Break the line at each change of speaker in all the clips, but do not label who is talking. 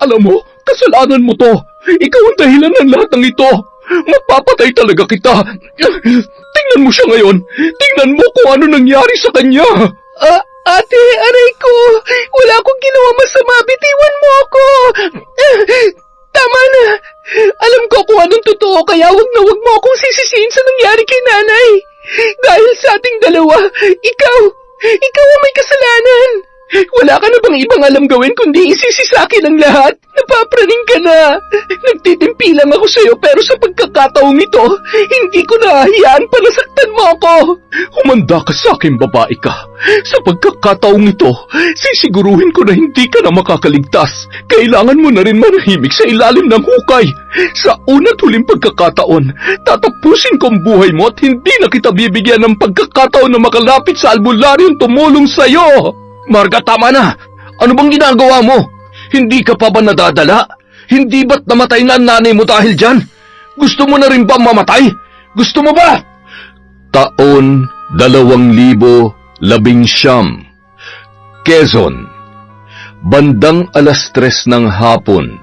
Alam mo, kasalanan mo to. Ikaw ang dahilan ng lahat ng ito. Magpapatay talaga kita. Tingnan mo siya ngayon. Tingnan mo kung ano nangyari sa kanya.
Ate, aray ko. Wala akong ginawa masama. Bitiwan mo ako. Tama na. Alam ko kung anong totoo, kaya wag na wag mo akong sisisihin sa nangyari kay nanay. Dahil sa ating dalawa, ikaw ang may kasalanan. Wala ka na bang ibang alam gawin kundi isisisakin ang lahat? Napapraning ka na. Nagtitimpi lang ako sa'yo pero sa pagkakataong ito, hindi ko nahahiyaan pa nasaktan mo ako.
Humanda ka sa akin, babae ka. Sa pagkakataong ito, sisiguruhin ko na hindi ka na makakaligtas. Kailangan mo na rin manahimik sa ilalim ng hukay. Sa una't huling pagkakataon, tatapusin ko ang buhay mo at hindi na kita bibigyan ng pagkakataon na makalapit sa albularyong tumulong sa'yo. Marga, tama na. Ano bang ginagawa mo? Hindi ka pa ba nadadala? Hindi ba't namatay na ang nanay mo dahil dyan? Gusto mo na rin ba mamatay? Gusto mo ba? Taon 2019, Quezon. Bandang 3:00 ng hapon.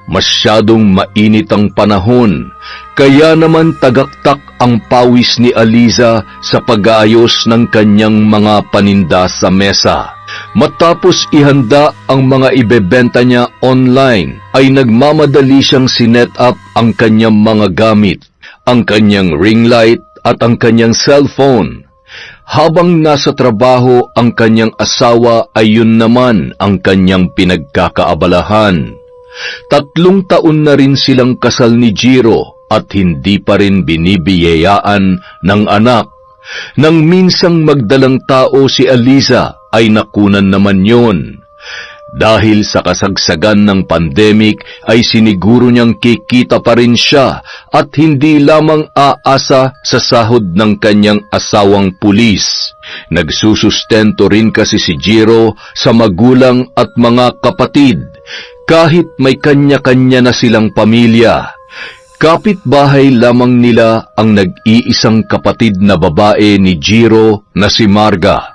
Masyadong mainit ang panahon, kaya naman tagaktak ang pawis ni Aliza sa pag-aayos ng kanyang mga paninda sa mesa. Matapos ihanda ang mga ibebenta niya online, ay nagmamadali siyang sinet up ang kanyang mga gamit, ang kanyang ring light at ang kanyang cellphone. Habang nasa trabaho ang kanyang asawa ay yun naman ang kanyang pinagkakaabalahan. 3 taon na rin silang kasal ni Jiro at hindi pa rin binibiyayaan ng anak. Nang minsang magdalang tao si Aliza ay nakunan naman yon. Dahil sa kasagsagan ng pandemic ay siniguro niyang kikita pa rin siya at hindi lamang aasa sa sahod ng kanyang asawang pulis. Nagsusustento rin kasi si Jiro sa magulang at mga kapatid kahit may kanya-kanya na silang pamilya. Kapitbahay lamang nila ang nag-iisang kapatid na babae ni Jiro na si Marga.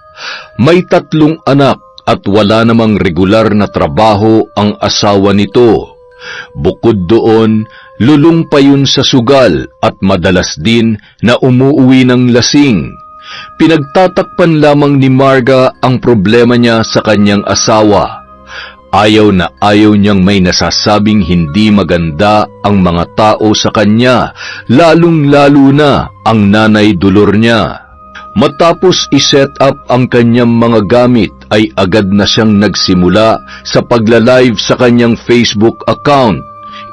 May 3 anak at wala namang regular na trabaho ang asawa nito. Bukod doon, lulong pa yun sa sugal at madalas din na umuuwi ng lasing. Pinagtatakpan lamang ni Marga ang problema niya sa kanyang asawa. Ayaw na ayaw niyang may nasasabing hindi maganda ang mga tao sa kanya, lalong-lalo na ang nanay dulor niya. Matapos iset up ang kanyang mga gamit ay agad na siyang nagsimula sa pagla-live sa kanyang Facebook account.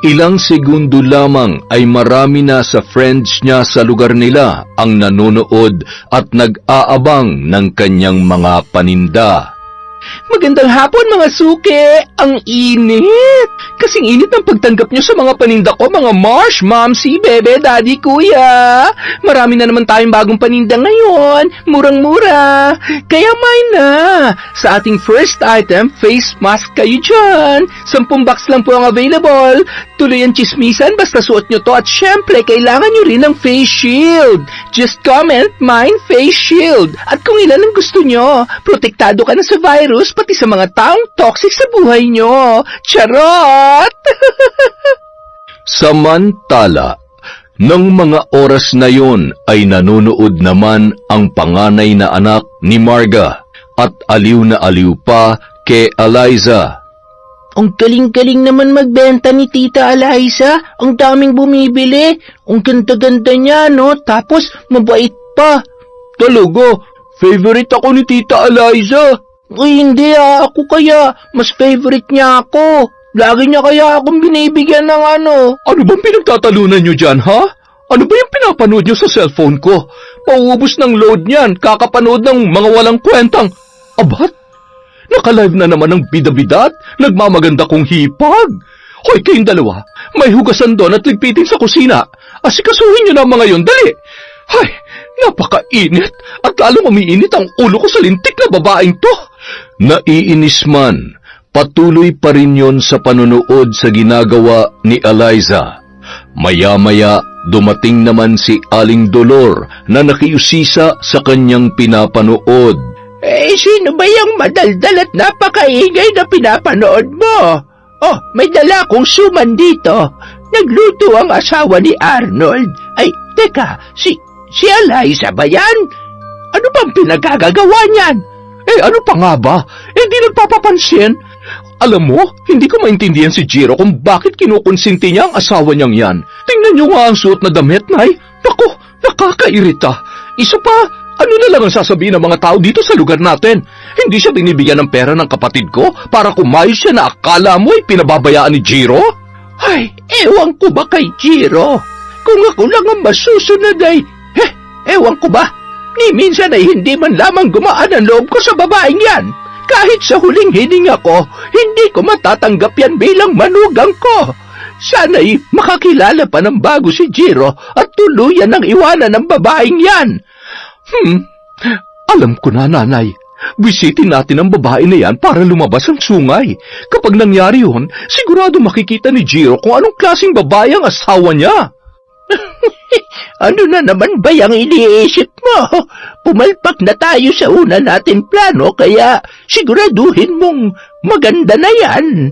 Ilang segundo lamang ay marami na sa friends niya sa lugar nila ang nanonood at nag-aabang ng kanyang mga paninda.
Magandang hapon mga suki! Ang init! Kasing init ng pagtanggap nyo sa mga paninda ko, mga Marsh, Momsy, Bebe, Daddy, Kuya. Marami na naman tayong bagong paninda ngayon. Murang-mura. Kaya may na. Sa ating first item, face mask kayo dyan. 10 box lang po ang available. Tuloy ang chismisan basta suot nyo to at syempre kailangan nyo rin ng face shield. Just comment, mine face shield. At kung ilan ang gusto nyo, protektado ka na sa virus pati sa mga taong toxic sa buhay nyo. Charot!
Samantala, ng mga oras na yon ay nanonood naman ang panganay na anak ni Marga at aliw na aliw pa kay Aliza.
Ang galing-galing naman magbenta ni Tita Aliza. Ang daming bumibili. Ang ganda-ganda niya, no? Tapos, mabait pa.
Talaga, favorite ako ni Tita Aliza.
Uy, hindi ako kaya. Mas favorite niya ako. Lagi niya kaya akong binibigyan ng ano.
Ano bang pinagtatalunan nyo dyan, ha? Ano ba yung pinapanood nyo sa cellphone ko? Pauubos ng load niyan, kakapanood ng mga walang kwentang. Abat? Naka-live na naman ng bida-bidat, nagmamaganda kong hipag. Hoy, kayong dalawa, may hugasan doon at ligpitin sa kusina. Asikasuhin nyo na mga yon, dali. Hay, napakainit at lalong umiinit ang ulo ko sa lintik na babaeng to. Naiinis man, patuloy pa rin yon sa panonood sa ginagawa ni Aliza. Maya-maya, dumating naman si Aling Dolor na nakiusisa sa kanyang pinapanood.
Sino ba yung madaldal at napakaingay na pinapanood mo? Oh, may dala akong suman dito. Nagluto ang asawa ni Arnold. Ay, teka, si Eliza ba yan? Ano bang pinagagagawa niyan? Eh, ano pa nga ba? Eh, di nagpapapansin. Alam mo, hindi ko maintindihan si Jiro kung bakit kinukonsinti niya ang asawa niyang yan. Tingnan niyo nga ang suot na damit, Nay. Naku, nakakairita. Isa pa, ano na lang ang sasabihin ng mga tao dito sa lugar natin? Hindi siya binibigyan ng pera ng kapatid ko para kumayos siya na akala mo ay pinababayaan ni Jiro? Ay, ewan ko ba kay Jiro? Kung ako lang ang masusunod ay, ewan ko ba? Ni minsan ay hindi man lamang gumaan ang loob ko sa babaeng yan. Kahit sa huling hininga ko, hindi ko matatanggap yan bilang manugang ko. Sana'y makakilala pa ng bago si Jiro at tuluyan ang iwanan ng babaeng yan. Alam ko na, Nanay. Bisitin natin ang babae na yan para lumabas ang sungay. Kapag nangyari yun, sigurado makikita ni Jiro kung anong klaseng babae ang asawa niya. Ano na naman ba yung iniisip mo? Pumalpak na tayo sa una natin plano kaya siguraduhin mong maganda na yan.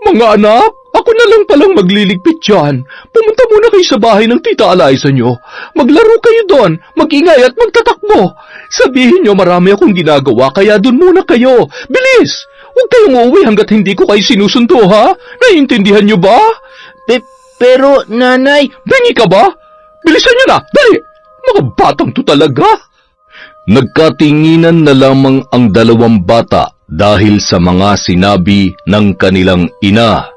Mga anak, ako na lang palang magliligpit dyan. Pumunta muna kayo sa bahay ng Tita Eliza nyo. Maglaro kayo doon, mag-ingay at magtatakbo. Sabihin nyo marami akong ginagawa kaya doon muna kayo. Bilis! Huwag kayong uuwi hanggat hindi ko kayo sinusundo, ha? Naiintindihan nyo ba? Pero, Nanay... Bingi ka ba? Bilisan nyo na! Dali! Mga batang to talaga!
Nagkatinginan na lamang ang dalawang bata dahil sa mga sinabi ng kanilang ina.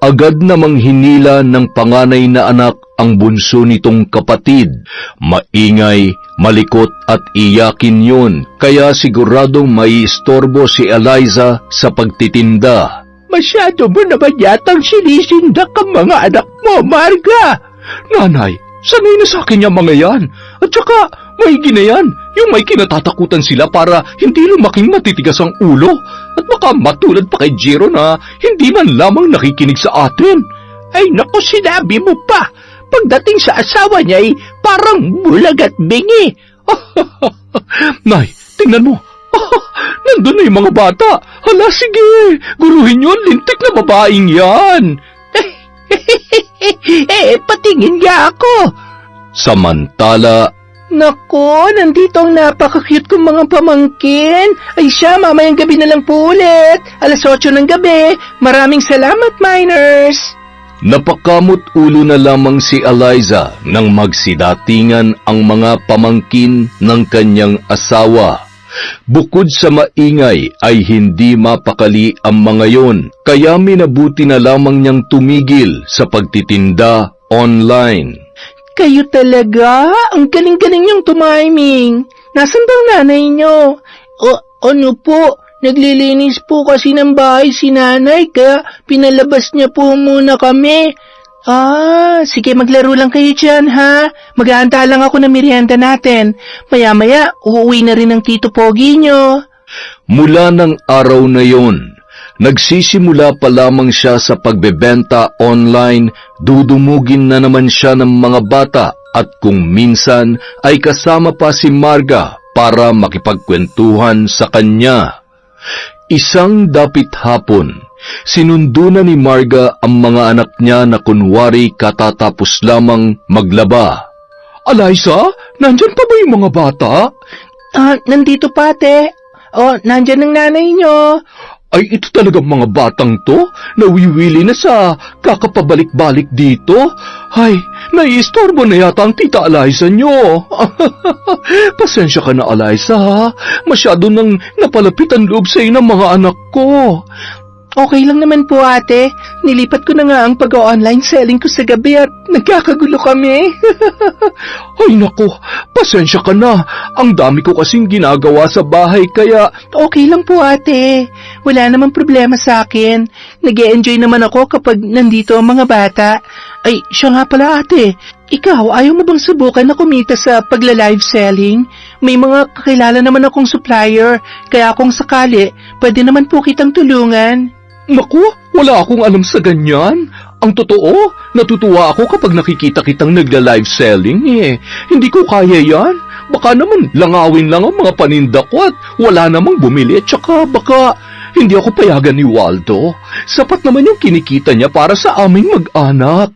Agad namang hinila ng panganay na anak ang bunso nitong kapatid. Maingay, malikot at iyakin yun, kaya siguradong maiistorbo si Eliza sa pagtitinda.
Masyado mo naman yatang sinisindak ang mga anak mo, Marga.
Nanay, sanay na sa akin yung mga yan. At saka, may ginayan, yung may kinatatakutan sila para hindi lumaking matitigas ang ulo. At baka matulad pa kay Jiro na hindi man lamang nakikinig sa atin.
Ay naku, sinabi mo pa. Pagdating sa asawa niya ay parang bulag at bingi.
Nay, tingnan mo. Nandun na yung mga bata. Hala, sige. Guruhin yun, lintik na babaeng yan.
Patingin nga ako.
Samantala,
Naku, nandito ang napaka-cute kong mga pamangkin. Ay siya, mamayang gabi na lang po ulit. 8:00 ng gabi. Maraming salamat, miners.
napakamot ulo na lamang si Eliza nang magsidatingan ang mga pamangkin ng kanyang asawa. Bukod sa maingay ay hindi mapakali ang mga yon, kaya minabuti na lamang niyang tumigil sa pagtitinda online.
Kayo talaga? Ang galing-galing niyong tumiming. Nasaan bang nanay niyo? Ano po? Naglilinis po kasi ng bahay si nanay kaya pinalabas niya po muna kami. Sige maglaro lang kayo dyan ha. Maghahanda lang ako ng merienda natin. Maya-maya uuwi na rin ang Tito Pogi niyo.
Mula ng araw na yon, nagsisimula pa lamang siya sa pagbebenta online, dudumugin na naman siya ng mga bata at kung minsan ay kasama pa si Marga para makipagkwentuhan sa kanya. Isang dapit hapon, sinundo na ni Marga ang mga anak niya na kunwari katatapos lamang maglaba. Eliza, nandyan pa ba yung mga bata?
Nandito pa, ate. Nandyan ang nanay niyo.
Ay, ito talagang mga batang to, nawiwili na sa kakapabalik-balik dito. Ay, naiistorbo na yata ang Tita Eliza nyo. Pasensya ka na, Eliza, ha? Masyado nang napalapit ang loob sa ng mga anak ko.
Okay lang naman po, ate. Nilipat ko na nga ang pag-online selling ko sa gabi at nagkakagulo kami.
Ay naku, pasensya ka na. Ang dami ko kasing ginagawa sa bahay kaya...
Okay lang po, ate. Wala namang problema sa akin. Nag-e-enjoy naman ako kapag nandito ang mga bata. Ay, siya nga pala, ate. Ikaw, ayaw mo bang subukan na kumita sa pagla-live selling? May mga kakilala naman akong supplier, kaya kung sakali, pwede naman po kitang tulungan.
Naku, wala akong alam sa ganyan. Ang totoo, natutuwa ako kapag nakikita kitang nagla-live selling eh. Hindi ko kaya yan. Baka naman langawin lang ang mga paninda ko at wala namang bumili at saka baka Hindi ako payagan ni Waldo. Sapat naman yung kinikita niya para sa aming mag-anak.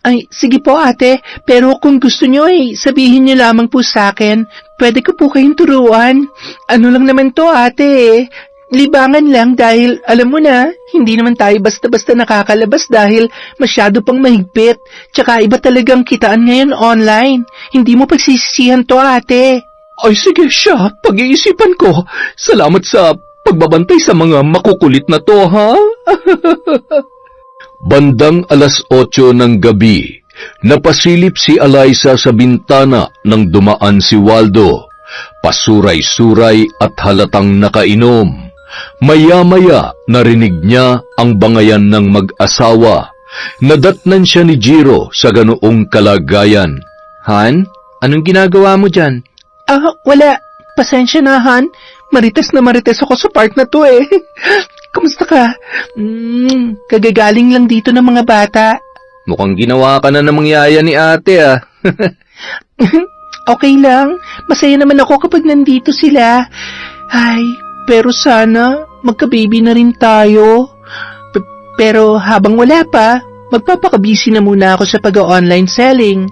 Ay, sige po ate, pero kung gusto nyo sabihin nyo lamang po sa akin. Pwede ko po kayong turuan. Ano lang naman to ate libangan lang dahil alam mo na, hindi naman tayo basta-basta nakakalabas dahil masyado pang mahigpit. Tsaka iba talagang kitaan ngayon online. Hindi mo pagsisisihan to ate.
Ay sige siya, pag-iisipan ko. Salamat sa pagbabantay sa mga makukulit na to, ha? Bandang 8:00 ng gabi, napasilip si Eliza sa bintana nang dumaan si Waldo. Pasuray-suray at halatang nakainom. Maya-maya narinig niya ang bangayan ng mag-asawa. Nadatnan siya ni Jiro sa ganoong kalagayan.
Han, anong ginagawa mo dyan? Wala. Pasensya na, Han. Marites na marites ako sa part na to eh. Kamusta ka? Kagagaling lang dito ng mga bata.
Mukhang ginawa ka na namang yaya ni ate, ah.
Okay lang. Masaya naman ako kapag nandito sila. Ay, pero sana magka-baby na rin tayo. Pero habang wala pa, magpapakabisi na muna ako sa pag-online selling.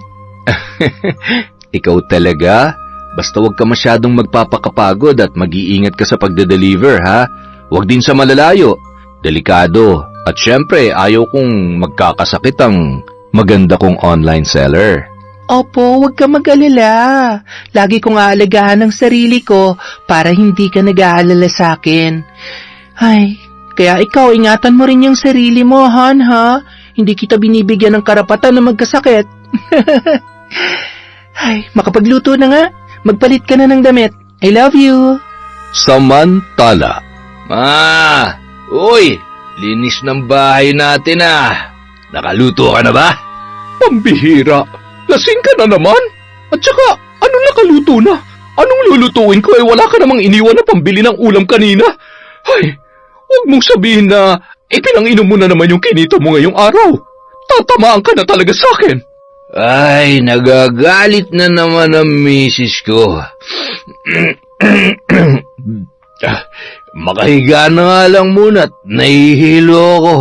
Ikaw talaga? Basta wag ka masyadong magpapakapagod at mag-iingat ka sa pagde-deliver, ha? Wag din sa malalayo. Delikado. At syempre, ayaw kong magkakasakit ang maganda kong online seller.
Opo, huwag ka mag-alala. Lagi kong aalagaan ang sarili ko para hindi ka nag-aalala sa akin. Ay, kaya ikaw, ingatan mo rin yung sarili mo, Han, ha? Hindi kita binibigyan ng karapatan na magkasakit. Ay, makapagluto na nga. Magpalit ka na ng damit. I love you.
Samantala. Uy, linis ng bahay natin, ah. Nakaluto ka na ba? Pambihira. Lasing ka na naman? At saka, anong nakaluto na? Anong lulutuin ko wala ka namang iniwan na pambili ng ulam kanina? Ay, huwag mong sabihin na pinang-inom mo na naman yung kinita mo ngayong araw. Tatamaan ka na talaga sa akin. Ay, nagagalit na naman ang misis ko. Makahiga na nga lang muna at nahihilo ako.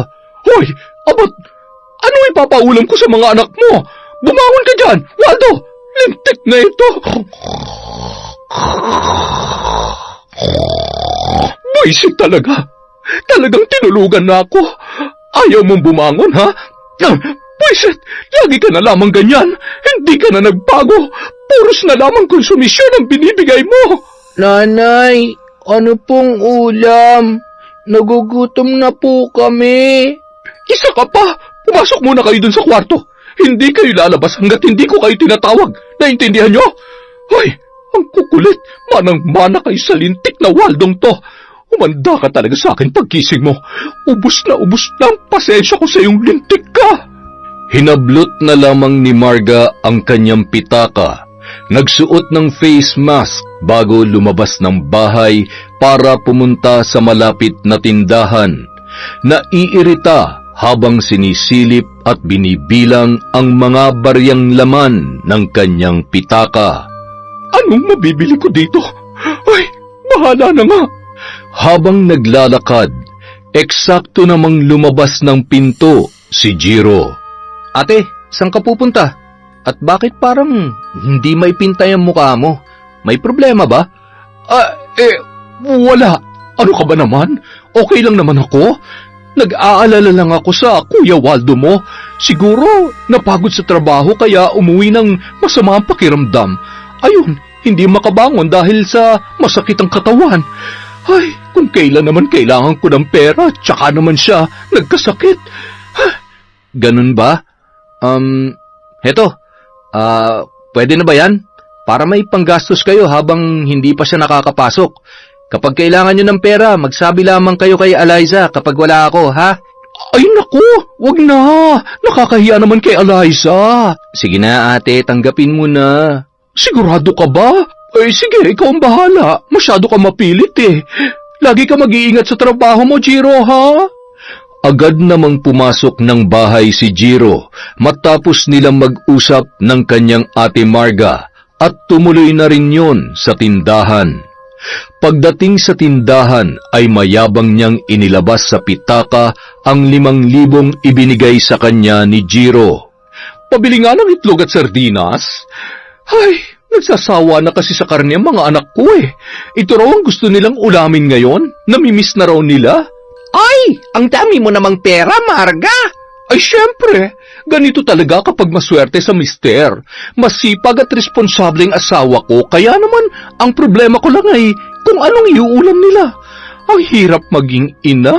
Hoy, abot, ano ipapaulam ko sa mga anak mo? Bumangon ka dyan, Waldo! Lintik na ito! Buisit talaga! Talagang tinulugan na ako! Ayaw mong bumangon, ha? Buisit! Lagi ka na lamang ganyan! Hindi ka na nagbago! Puros na lamang konsumisyon ang binibigay mo!
Nanay, ano pong ulam? Nagugutom na po kami.
Isa ka pa! Pumasok muna kayo dun sa kwarto! Hindi kayo lalabas hanggat hindi ko kayo tinatawag. Naintindihan nyo? Hoy, ang kukulit. Manang-mana kayo sa lintik na Waldong to. Umanda ka talaga sa akin pagkising mo. Ubus na ang pasensya ko sa iyong lintik ka. Hinablot na lamang ni Marga ang kanyang pitaka. Nagsuot ng face mask bago lumabas ng bahay para pumunta sa malapit na tindahan. Naiirita habang sinisilip at binibilang ang mga baryang laman ng kanyang pitaka. Anong mabibili ko dito? Ay, bahala na nga. Habang naglalakad, eksakto namang lumabas ng pinto si Jiro.
Ate, saan ka pupunta? At bakit parang hindi maipintay ang mukha mo? May problema ba?
Wala. Ano ka ba naman? Okay lang naman ako. Nag-aalala lang ako sa Kuya Waldo mo. Siguro napagod sa trabaho kaya umuwi ng masama ang pakiramdam. Ayun, hindi makabangon dahil sa masakit ang katawan. Ay, kung kailan naman kailangan ko ng pera, tsaka naman siya nagkasakit.
Ganun ba? Pwede na ba yan? Para may panggastos kayo habang hindi pa siya nakakapasok. Kapag kailangan nyo ng pera, magsabi lamang kayo kay Eliza kapag wala ako, ha?
Ay naku, wag na. Nakakahiya naman kay Eliza.
Sige na ate, tanggapin mo na.
Sigurado ka ba? Ay sige, ikaw ang bahala. Masyado ka mapilit eh. Lagi ka mag-iingat sa trabaho mo, Jiro, ha? Agad namang pumasok ng bahay si Jiro matapos nilang mag-usap ng kanyang ate Marga at tumuloy na rin yon sa tindahan. Pagdating sa tindahan ay mayabang niyang inilabas sa pitaka ang 5,000 ibinigay sa kanya ni Jiro. Pabili nga ng itlog at sardinas. Ay, nagsasawa na kasi sa karne ang mga anak ko eh. Ito raw ang gusto nilang ulamin ngayon. Namimiss na raw nila.
Ay, ang dami mo namang pera, Marga.
Ay, syempre. Ganito talaga kapag maswerte sa mister. Masipag at responsableng asawa ko, kaya naman ang problema ko lang ay kung anong iuulam nila. Ang hirap maging ina.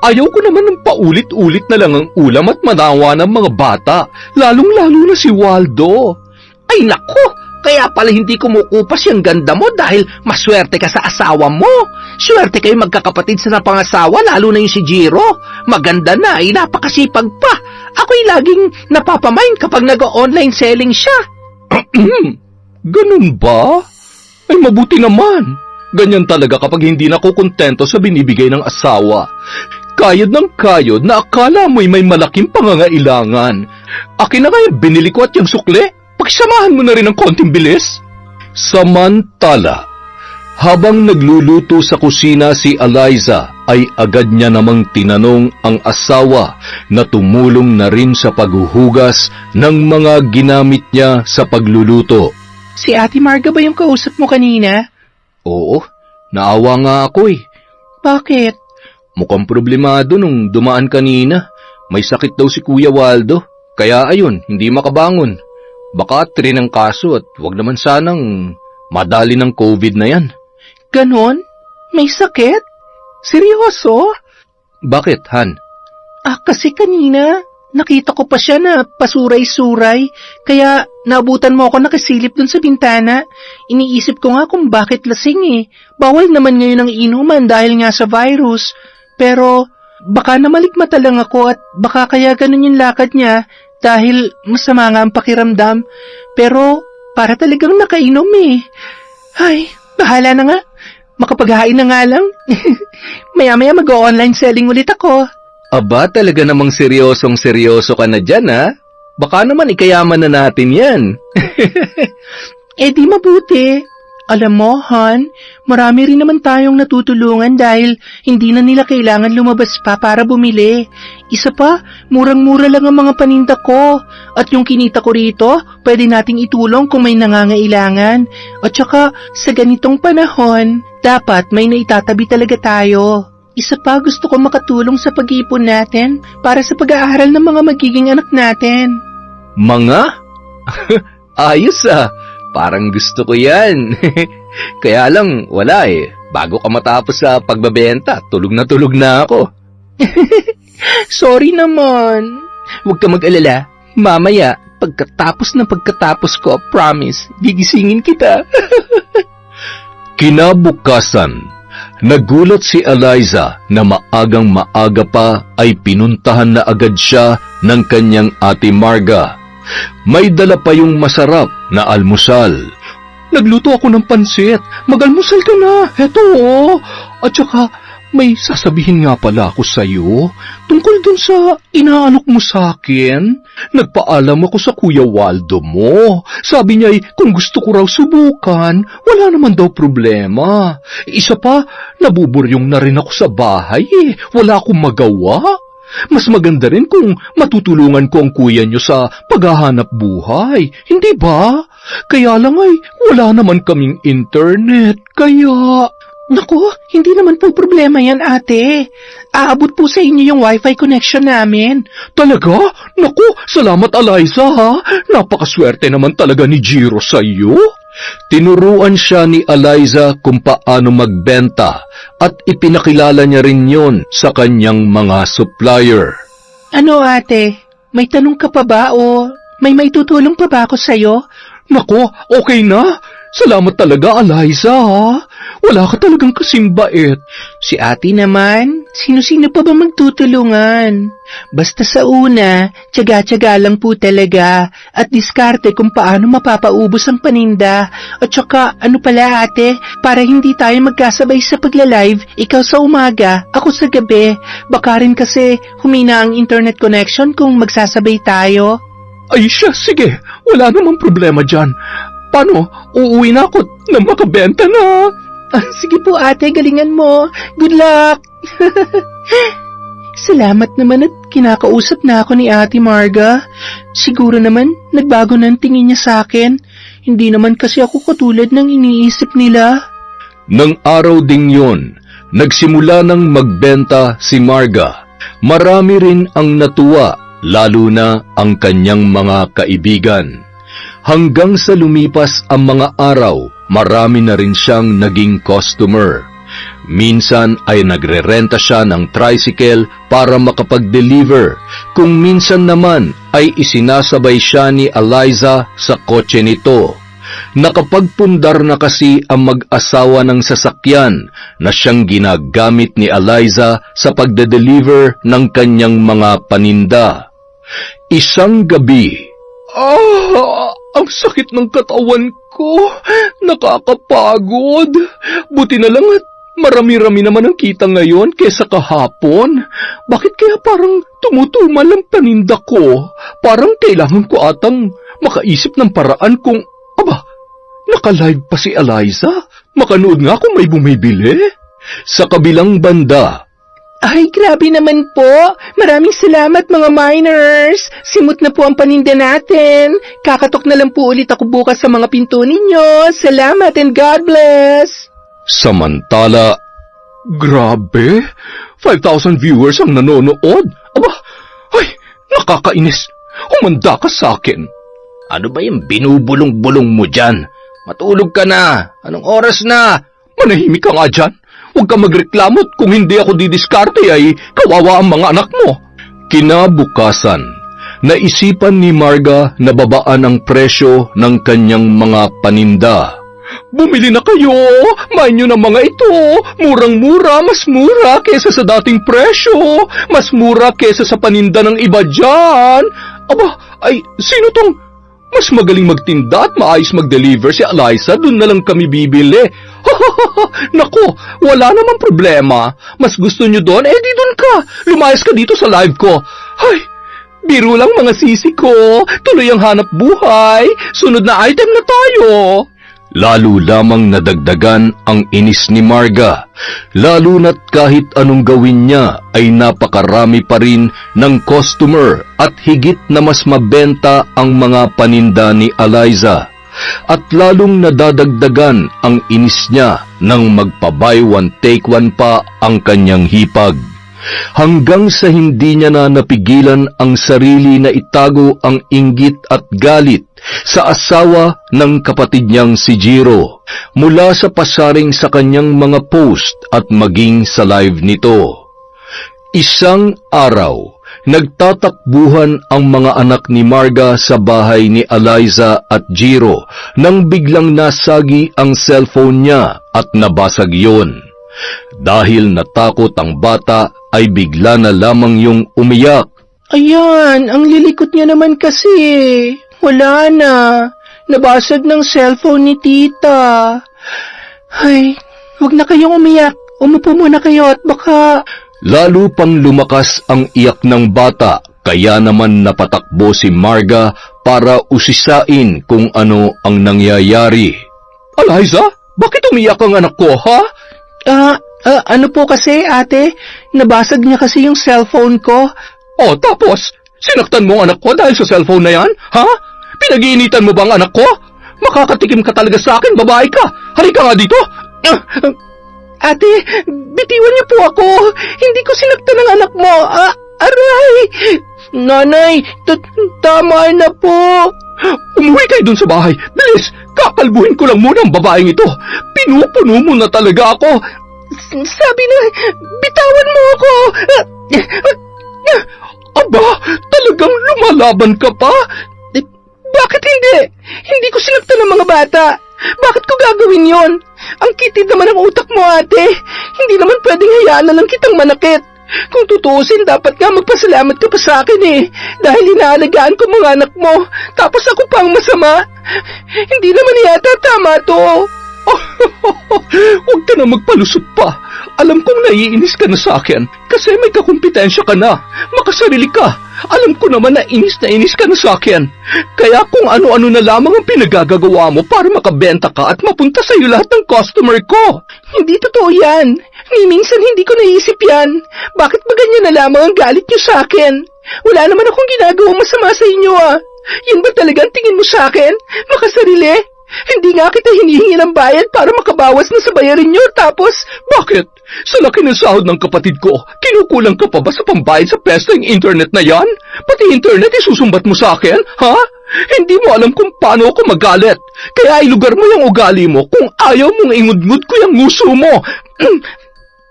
Ayaw ko naman ng paulit-ulit na lang ang ulam at manawa ng mga bata, lalong-lalo na si Waldo.
Ay naku, kaya pala hindi kumukupas yung ganda mo dahil maswerte ka sa asawa mo. Swerte kayo magkakapatid sa napangasawa, lalo na yung si Jiro. Maganda na, ay napakasipag pa. Ako'y laging napapamain kapag nag-online selling siya.
Ganun ba? Ay mabuti naman. Ganyan talaga kapag hindi nakukontento sa binibigay ng asawa. Kayod ng kayod na akala mo'y may malaking pangangailangan. Akin na nga yung binili ko at yung sukli. Pagsamahan mo na rin ng konting bilis. Samantala, habang nagluluto sa kusina si Eliza, ay agad niya namang tinanong ang asawa na tumulong na rin sa paghuhugas ng mga ginamit niya sa pagluluto.
Si Ate Marga ba yung kausap mo kanina?
Oo, naawa nga ako eh.
Bakit?
Mukhang problemado nung dumaan kanina. May sakit daw si Kuya Waldo, kaya ayun, hindi makabangon. Baka trin ang kaso at wag naman sanang madali ng COVID na yan.
Ganon? May sakit? Seryoso?
Bakit, Han?
Kasi kanina, nakita ko pa siya na pasuray-suray, kaya naabutan mo ako nakasilip dun sa bintana. Iniisip ko nga kung bakit lasing eh. Bawal naman ngayon ang inuman dahil nga sa virus. Pero baka namalikmata lang ako at baka kaya ganun yung lakad niya dahil masama nga ang pakiramdam. Pero para talagang nakainom eh. Ay, bahala na nga. Makapaghain na nga lang. Maya-maya mag-online selling ulit ako.
Aba, talaga namang seryosong-seryoso ka na dyan, ha? Baka naman ikayaman na natin yan.
Di mabuti. Alam mo, Han, marami rin naman tayong natutulungan dahil hindi na nila kailangan lumabas pa para bumili. Isa pa, murang-mura lang ang mga paninda ko. At yung kinita ko rito, pwede nating itulong kung may nangangailangan. At saka, sa ganitong panahon, dapat may naitatabi talaga tayo. Isa pa, gusto ko makatulong sa pag-iipon natin para sa pag-aaral ng mga magiging anak natin.
Mga? Ayos ah. Parang gusto ko yan. Kaya lang, wala eh. Bago ka matapos sa pagbabenta, tulog na ako.
Sorry naman. Huwag ka mag-alala. Mamaya, pagkatapos ko, promise, gigisingin kita.
Kinabukasan, nagulat si Eliza na maagang-maaga pa ay pinuntahan na agad siya ng kanyang Ate Marga. May dala pa yung masarap na almusal. Nagluto ako ng pansit. Mag-almusal ka na. Heto oh. At saka, may sasabihin nga pala ako sa'yo. Tungkol dun sa inaalok mo sa akin. Nagpaalam ako sa Kuya Waldo mo. Sabi niya kung gusto ko raw subukan, wala naman daw problema. Isa pa, nabuburyong na rin ako sa bahay eh. Wala akong magawa. Mas maganda rin kung matutulungan ko ang kuya nyo sa paghahanap buhay, hindi ba? Kaya lang ay wala naman kaming internet, kaya...
Naku, hindi naman po problema yan, ate. Aabot po sa inyo yung wifi connection namin.
Talaga? Naku, salamat Eliza ha. Napakaswerte naman talaga ni Jiro sa iyo. Tinuruan siya ni Eliza kung paano magbenta at ipinakilala niya rin yon sa kanyang mga supplier.
Ano ate, may tanong ka pa ba o may maitutulong pa ba ako sa'yo?
Nako, okay na. Salamat talaga, Eliza, ha? Wala ka talagang kasimbait.
Si ate naman, sino-sino pa ba magtutulungan? Basta sa una, tiyaga-tiyaga lang po talaga at diskarte kung paano mapapaubos ang paninda. At saka, ano pala ate, para hindi tayo magkasabay sa pagla-live, ikaw sa umaga, ako sa gabi. Baka rin kasi humina ang internet connection kung magsasabay tayo.
Ay siya, sige. Wala namang problema dyan. Paano? Uuwi na ako na makabenta na.
Sige po ate, galingan mo. Good luck! Salamat naman at kinakausap na ako ni Ate Marga. Siguro naman, nagbago na ang tingin niya sa akin. Hindi naman kasi ako katulad ng iniisip nila.
Nang araw ding yon, nagsimula ng magbenta si Marga. Marami rin ang natuwa, lalo na ang kanyang mga kaibigan. Hanggang sa lumipas ang mga araw, marami na rin siyang naging customer. Minsan ay nagre-renta siya ng tricycle para makapag-deliver. Kung minsan naman ay isinasabay siya ni Eliza sa kotse nito. Nakapagpundar na kasi ang mag-asawa ng sasakyan na siyang ginagamit ni Eliza sa pagde-deliver ng kanyang mga paninda. Isang gabi, ang sakit ng katawan ko. Nakakapagod. Buti na lang at marami-rami naman ang kita ngayon kesa kahapon. Bakit kaya parang tumutumal ang paninda ko? Parang kailangan ko atang makaisip ng paraan kung, naka-live pa si Eliza? Makanood nga kung may bumibili. Sa kabilang banda,
Ay, grabe naman po. Maraming salamat mga miners. Simot na po ang paninda natin. Kakatok na lang po ulit ako bukas sa mga pinto ninyo. Salamat and God bless.
samantala, grabe, 5,000 viewers ang nanonood. Nakakainis. Humanda ka sa akin. Ano ba yung binubulong-bulong mo dyan? Matulog ka na. Anong oras na? Manahimik ka nga dyan. Huwag ka magreklamo kung hindi ako didiskarte ay kawawa ang mga anak mo. Kinabukasan, naisipan ni Marga na babaan ang presyo ng kanyang mga paninda. Bumili na kayo! Main nyo na mga ito! Murang-mura, mas mura kesa sa dating presyo! Mas mura kesa sa paninda ng iba dyan! Sino tong mas magaling magtinda at maayos mag-deliver? Si Eliza, dun na lang kami bibili. Nako, wala namang problema. Mas gusto nyo doon? Di doon ka. Lumayas ka dito sa live ko. Biro lang mga sisi ko. Tuloy ang hanap buhay. Sunod na item na tayo. Lalo lamang nadagdagan ang inis ni Marga, lalo na't kahit anong gawin niya ay napakarami pa rin ng customer at higit na mas mabenta ang mga paninda ni Eliza. At lalong nadadagdagan ang inis niya nang magpa-buy one take one pa ang kanyang hipag. Hanggang sa hindi niya na napigilan ang sarili na itago ang inggit at galit sa asawa ng kapatid niyang si Jiro mula sa pasaring sa kanyang mga post at maging sa live nito. Isang araw, nagtatakbuhan ang mga anak ni Marga sa bahay ni Eliza at Jiro nang biglang nasagi ang cellphone niya at nabasag yon. Dahil natakot ang bata ay bigla na lamang yung umiyak.
Ayan, ang lilikot niya naman kasi. Wala na. Nabasag ng cellphone ni tita. Huwag na kayong umiyak. Umupo muna kayo at baka...
Lalo pang lumakas ang iyak ng bata, kaya naman napatakbo si Marga para usisain kung ano ang nangyayari. Eliza, bakit umiyak ang anak ko, ha?
Ano po kasi, ate? Nabasag niya kasi yung cellphone ko.
Tapos? Sinaktan mo ang anak ko dahil sa cellphone na yan? Ha? Pinag-iinitan mo ba ang anak ko? Makakatikim ka talaga sa akin, babae ka. Halika nga dito.
Ate, bitiwan niyo po ako. Hindi ko sinaktan ang anak mo. Aray! Nanay, tama na po.
Umuwi kayo dun sa bahay. Bilis, kakalbuhin ko lang muna ang babaeng ito. Pinupuno mo na talaga ako.
Sabi na, bitawan mo ako.
Talagang lumalaban ka pa?
Bakit hindi? Hindi ko sinaktan ng mga bata. Bakit ko gagawin yon? Ang kitid naman ang utak mo, ate. Hindi naman pwedeng hayaan na lang kitang manakit. Kung tutuusin, dapat nga magpasalamat ka pa sa akin dahil inaalagaan ko mga anak mo, tapos ako pang masama. Hindi naman yata tama to.
Huwag ka na magpalusot pa. Alam kong naiinis ka na sa akin kasi may kakumpetensya ka na. Makasarili ka.
Alam ko naman na inis ka na sa akin. Kaya kung ano-ano na lamang ang pinagagagawa mo para makabenta ka at mapunta sa'yo lahat ng customer ko. Hindi totoo yan. Ni minsan hindi ko naisip yan. Bakit ba ganyan na lamang ang galit niyo sa akin? Wala naman akong ginagawang masama sa inyo ah. Yan ba talagang tingin mo sa akin? Makasarili? Hindi nga kita hinihingi ng bayad para makabawas na sa bayarin niyo. Tapos, bakit? Sa laki ng sahod ng kapatid ko, kinukulang ka pa ba sa pambayad sa pesteng internet na yan? Pati internet isusumbat mo sa akin, ha? Hindi mo alam kung paano ako magalit. Kaya ilugar mo yung ugali mo kung ayaw mong ingud-ngud ko yung nguso mo.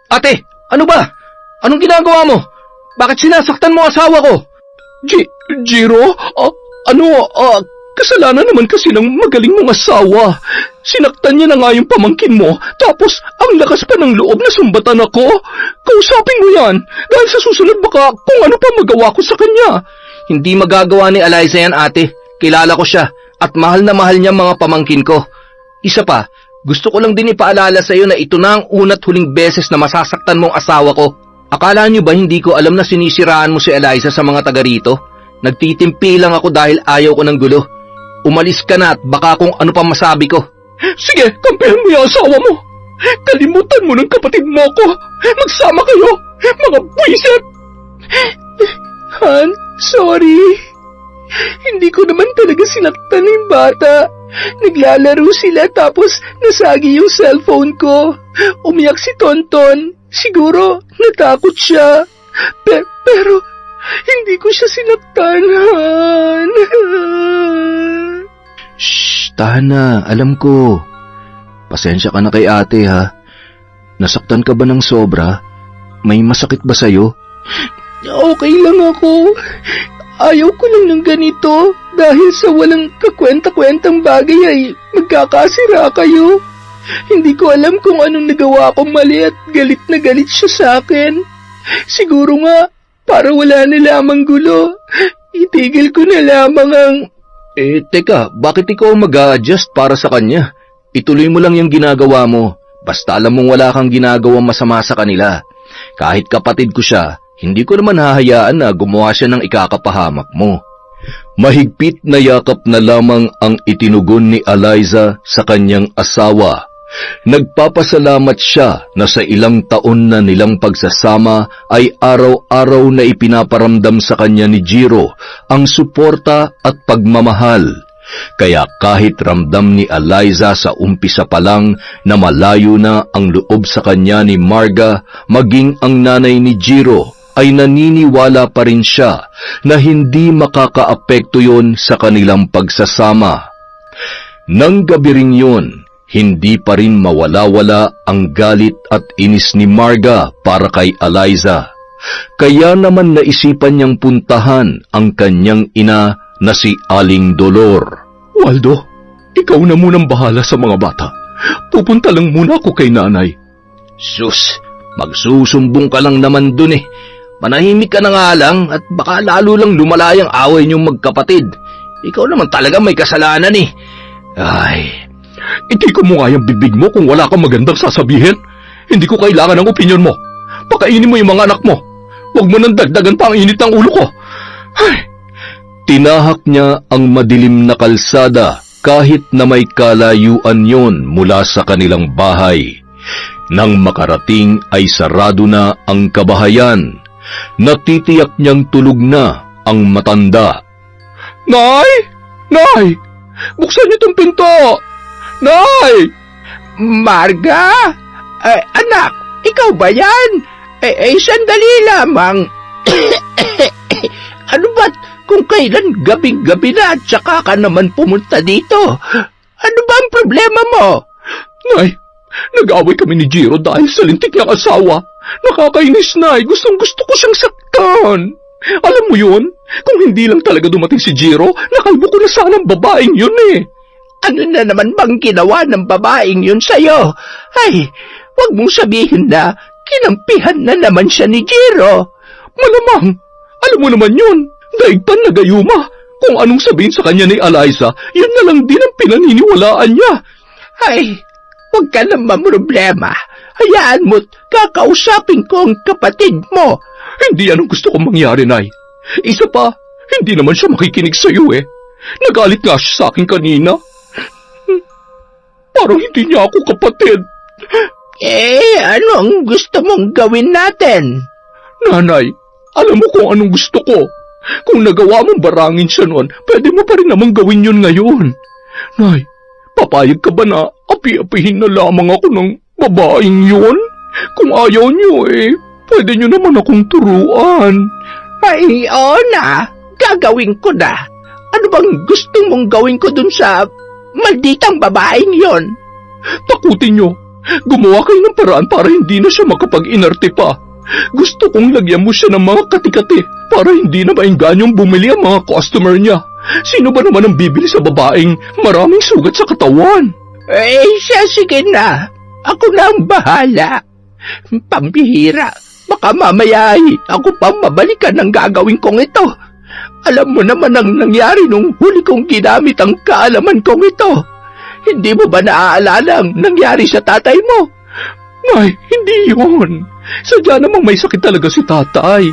Ate, ano ba? Anong ginagawa mo? Bakit sinasaktan mo asawa ko? Jiro? Kasalanan naman kasi ng magaling mong asawa. Sinaktan niya na nga yung pamangkin mo, tapos ang lakas pa ng loob na sumbatan ako. Kausapin mo yan, dahil sa susunod baka kung ano pa magawa ko sa kanya. Hindi magagawa ni Eliza yan, ate. Kilala ko siya, at mahal na mahal niya mga pamangkin ko. Isa pa, gusto ko lang din ipaalala sa iyo na ito na ang una't huling beses na masasaktan mong asawa ko. Akala niyo ba hindi ko alam na sinisiraan mo si Eliza sa mga taga rito? Nagtitimpi lang ako dahil ayaw ko ng gulo. Umalis ka na at baka kung ano pa masabi ko. Sige, kampihan mo yung asawa mo. Kalimutan mo ng kapatid mo ako. Magsama kayo, mga buwisit. Han, sorry. Hindi ko naman talaga sinaktan yung bata. Naglalaro sila tapos nasagi yung cellphone ko. Umiyak si Tonton. Siguro natakot siya. Pero hindi ko siya sinaktan, Han.
Shh, tahan na. Alam ko. Pasensya ka na kay ate, ha? Nasaktan ka ba ng sobra? May masakit ba sa'yo?
Okay lang ako. Ayaw ko lang ng ganito dahil sa walang kakwenta-kwentang bagay ay magkakasira kayo. Hindi ko alam kung anong nagawa kong mali at galit na galit siya sa akin. Siguro nga, para wala na lamang gulo, itigil ko na lamang ang...
Teka, bakit ikaw mag-a-adjust para sa kanya? Ituloy mo lang yung ginagawa mo. Basta alam mong wala kang ginagawang masama sa kanila. Kahit kapatid ko siya, hindi ko naman hahayaan na gumawa siya ng ikakapahamak mo. Mahigpit na yakap na lamang ang itinugon ni Eliza sa kanyang asawa. Nagpapasalamat siya na sa ilang taon na nilang pagsasama ay araw-araw na ipinaparamdam sa kanya ni Jiro ang suporta at pagmamahal. Kaya kahit ramdam ni Eliza sa umpisa pa lang na malayo na ang loob sa kanya ni Marga, maging ang nanay ni Jiro, ay naniniwala pa rin siya na hindi makakaapekto yon sa kanilang pagsasama. Nang gabi ring yun, hindi pa rin mawala-wala ang galit at inis ni Marga para kay Eliza. Kaya naman naisipan niyang puntahan ang kanyang ina na si Aling Dolor.
Waldo, ikaw na munang bahala sa mga bata. Pupunta lang muna ako kay nanay.
Sus, magsusumbong ka lang naman dun eh. Manahimik ka na nga lang at baka lalo lang lumalay ang away niyong magkapatid. Ikaw naman talaga may kasalanan eh. Ay...
Itikon mo nga yung bibig mo kung wala kang magandang sasabihin. Hindi ko kailangan ng opinyon mo. Pakainin mo yung mga anak mo. Huwag mo nang dagdagan pa ang init ng ulo ko. Ay.
Tinahak niya ang madilim na kalsada kahit na may kalayuan yon mula sa kanilang bahay. Nang makarating ay sarado na ang kabahayan. Natitiyak niyang tulog na ang matanda.
Nay! Nay! Buksan niyo itong pinto! Nay! Marga? Anak, ikaw ba yan? Sandali lamang. Ano ba't kung kailan gabing-gabi na at saka ka naman pumunta dito? Ano ba ang problema mo? Nay, nag-away kami ni Jiro dahil sa lintik niyang asawa. Nakakainis, Nay. Gustong-gusto ko siyang saktan. Alam mo yun? Kung hindi lang talaga dumating si Jiro, nakalbo ko na sana ang babaeng yun eh. Ano na naman bang ginawa ng babaeng yun sa'yo? Ay, wag mong sabihin na kinampihan na naman siya ni Jiro. Malamang, alam mo naman yun, daig pa nagayuma. Kung anong sabihin sa kanya ni Eliza, yun na lang din ang pinaniniwalaan niya. Ay, wag ka na mamroblema. Hayaan mo't kakausapin ko ang kapatid mo. Hindi anong gusto kong mangyari, Nay. Isa pa, hindi naman siya makikinig sa'yo eh. Nagalit nga siya sa akin kanina. Parang hindi niya ako kapatid.
Ano ang gusto mong gawin natin?
Nanay, alam mo kung anong gusto ko. Kung nagawa mong barangin siya noon, pwede mo pa rin namang gawin yun ngayon. Nay, papayag ka ba na api-apihin na lamang ako ng babaeng yun? Kung ayaw niyo pwede niyo naman akong turuan.
Ay, oo na. Gagawin ko na. Ano bang gusto mong gawin ko dun sa malditang babaeng yon?
Takutin niyo. Gumawa kayo ng paraan para hindi na siya makapag-inarte pa. Gusto kong lagyan mo siya ng mga katikati para hindi na mainganyong bumili ang mga customer niya. Sino ba naman ang bibili sa babaeng maraming sugat sa katawan?
Siya, sige na. Ako na ang bahala. Pambihira. Baka mamaya ako pang mabalikan ng gagawin kong ito. Alam mo naman ang nangyari nung huli kong ginamit ang kaalaman kong ito. Hindi mo ba naaalala ang nangyari sa tatay mo?
Nay, hindi yun. Sadya namang may sakit talaga si tatay.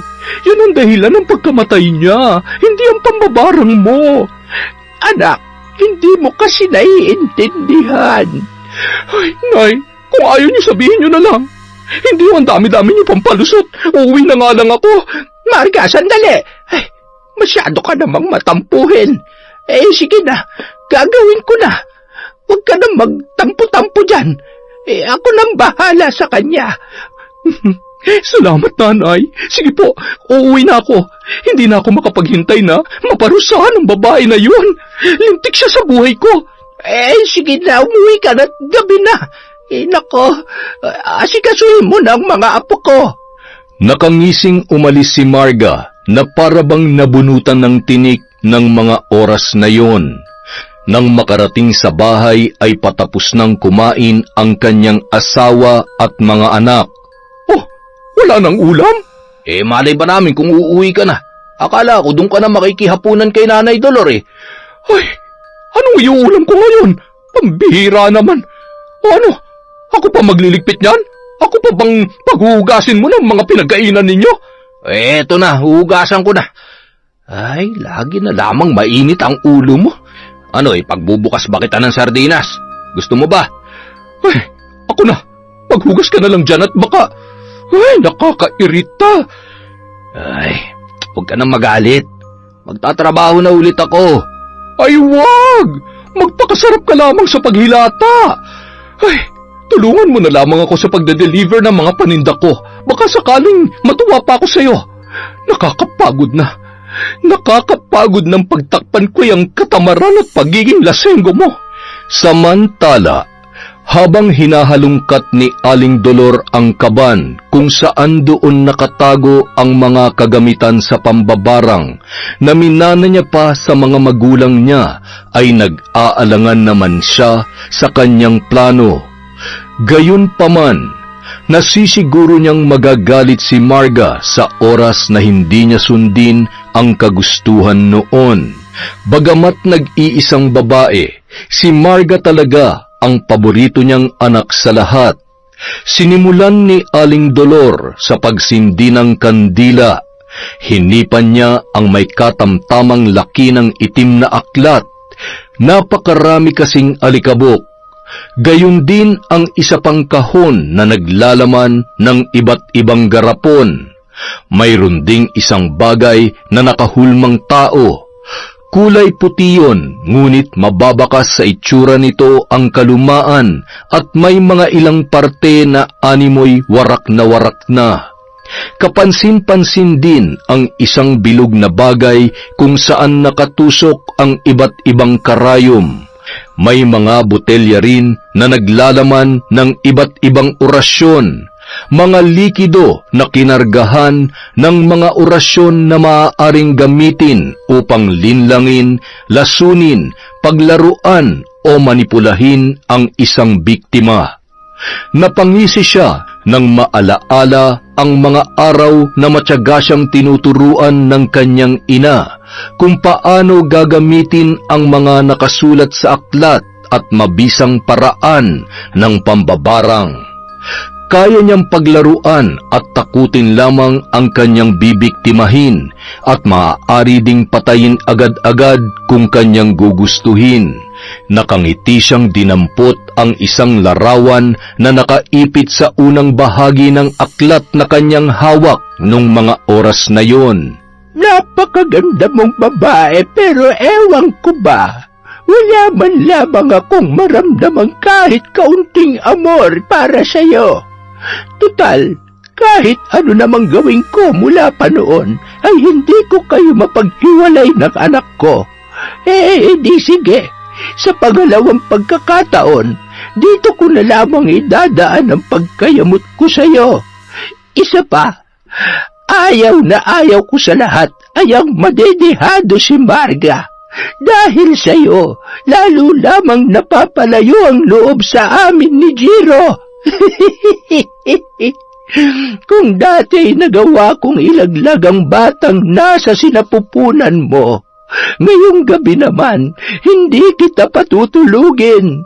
Yun ang dahilan ng pagkamatay niya, hindi ang pambabarang mo.
Anak, hindi mo kasi naiintindihan.
Ay, Nay, kung ayaw niyo sabihin niyo na lang. Hindi yung ang dami-dami niyo pampalusot. Uuwi na nga lang ako.
Marga, sandali. Ay, masyado ka namang matampuhin. Sige na, gagawin ko na. Huwag ka na magtampo-tampo dyan. Ako nang bahala sa kanya.
Salamat, Nanay. Sige po, uuwi na ako. Hindi na ako makapaghintay na maparusahan ang babae na yun. Lintik siya sa buhay ko.
Sige na, umuwi ka na. Gabi na. Nako, asikasuhin mo na ang mga apo ko.
Nakangising umalis si Marga na parabang nabunutan ng tinik ng mga oras na yon. Nang makarating sa bahay ay patapos nang kumain ang kanyang asawa at mga anak.
Oh, wala nang ulam?
Malay ba namin kung uuwi ka na? Akala ko doon ka na makikihapunan kay Nanay Dolor
Ay, anong iuulam ko ngayon? Pambihira naman. O ano, ako pa magliligpit niyan? Ako pa bang paghuhugasin mo ng mga pinagkainan ninyo?
Eto na, huhugasan ko na. Ay, lagi na lamang mainit ang ulo mo. Ano pagbubukas ba kita ng sardinas? Gusto mo ba?
Ay, ako na. Maghugas ka na lang dyan at baka... Ay, nakakairita.
Ay, huwag ka nang magalit. Magtatrabaho na ulit ako.
Ay, wag! Magpakasarap ka lamang sa paghilata. Ay, tulungan mo na lamang ako sa pagde-deliver ng mga paninda ko. Baka sakaling matuwa pa ako sa'yo. Nakakapagod na. Nakakapagod ng pagtakpan ko yung katamaran at pagiging lasenggo mo.
Samantala, habang hinahalungkat ni Aling Dolor ang kaban kung saan doon nakatago ang mga kagamitan sa pambabarang na minana niya pa sa mga magulang niya, ay nag-aalangan naman siya sa kanyang plano. Gayunpaman, nasisiguro niyang magagalit si Marga sa oras na hindi niya sundin ang kagustuhan noon. Bagamat nag-iisang babae, si Marga talaga ang paborito niyang anak sa lahat. Sinimulan ni Aling Dolor sa pagsindi ng kandila. Hinipan niya ang may katamtamang laki ng itim na aklat. Napakarami kasing alikabok. Gayon din ang isa pang kahon na naglalaman ng iba't ibang garapon. Mayroon ding isang bagay na nakahulmang tao. Kulay puti yun, ngunit mababakas sa itsura nito ang kalumaan at may mga ilang parte na animoy warak na. Kapansin-pansin din ang isang bilog na bagay kung saan nakatusok ang iba't ibang karayom. May mga botelya rin na naglalaman ng iba't ibang orasyon, mga likido na kinargahan ng mga orasyon na maaaring gamitin upang linlangin, lasunin, paglaruan o manipulahin ang isang biktima. Napangisi siya nang maalaala ang mga araw na matyaga siyang tinuturuan ng kanyang ina kung paano gagamitin ang mga nakasulat sa aklat at mabisang paraan ng pambabarang. Kaya niyang paglaruan at takutin lamang ang kanyang bibiktimahin at maaari ding patayin agad-agad kung kanyang gugustuhin. Nakangiti siyang dinampot ang isang larawan na nakaipit sa unang bahagi ng aklat na kanyang hawak nung mga oras na yon.
Napakaganda mong babae pero ewan ko ba, wala man lamang akong maramdamang kahit kaunting amor para sa'yo. Tutal, kahit ano namang gawin ko mula pa noon, ay hindi ko kayo mapaghiwalay ng anak ko. Di sige, sa pangalawang pagkakataon, dito ko na lamang idadaan ang pagkayamot ko sa'yo. Isa pa, ayaw na ayaw ko sa lahat ay ang madedehado si Marga. Dahil sa'yo, lalo lamang napapalayo ang loob sa amin ni Jiro. Kung dati nagawa kong ilaglag ang batang nasa sinapupunan mo, ngayong gabi naman, hindi kita patutulugin.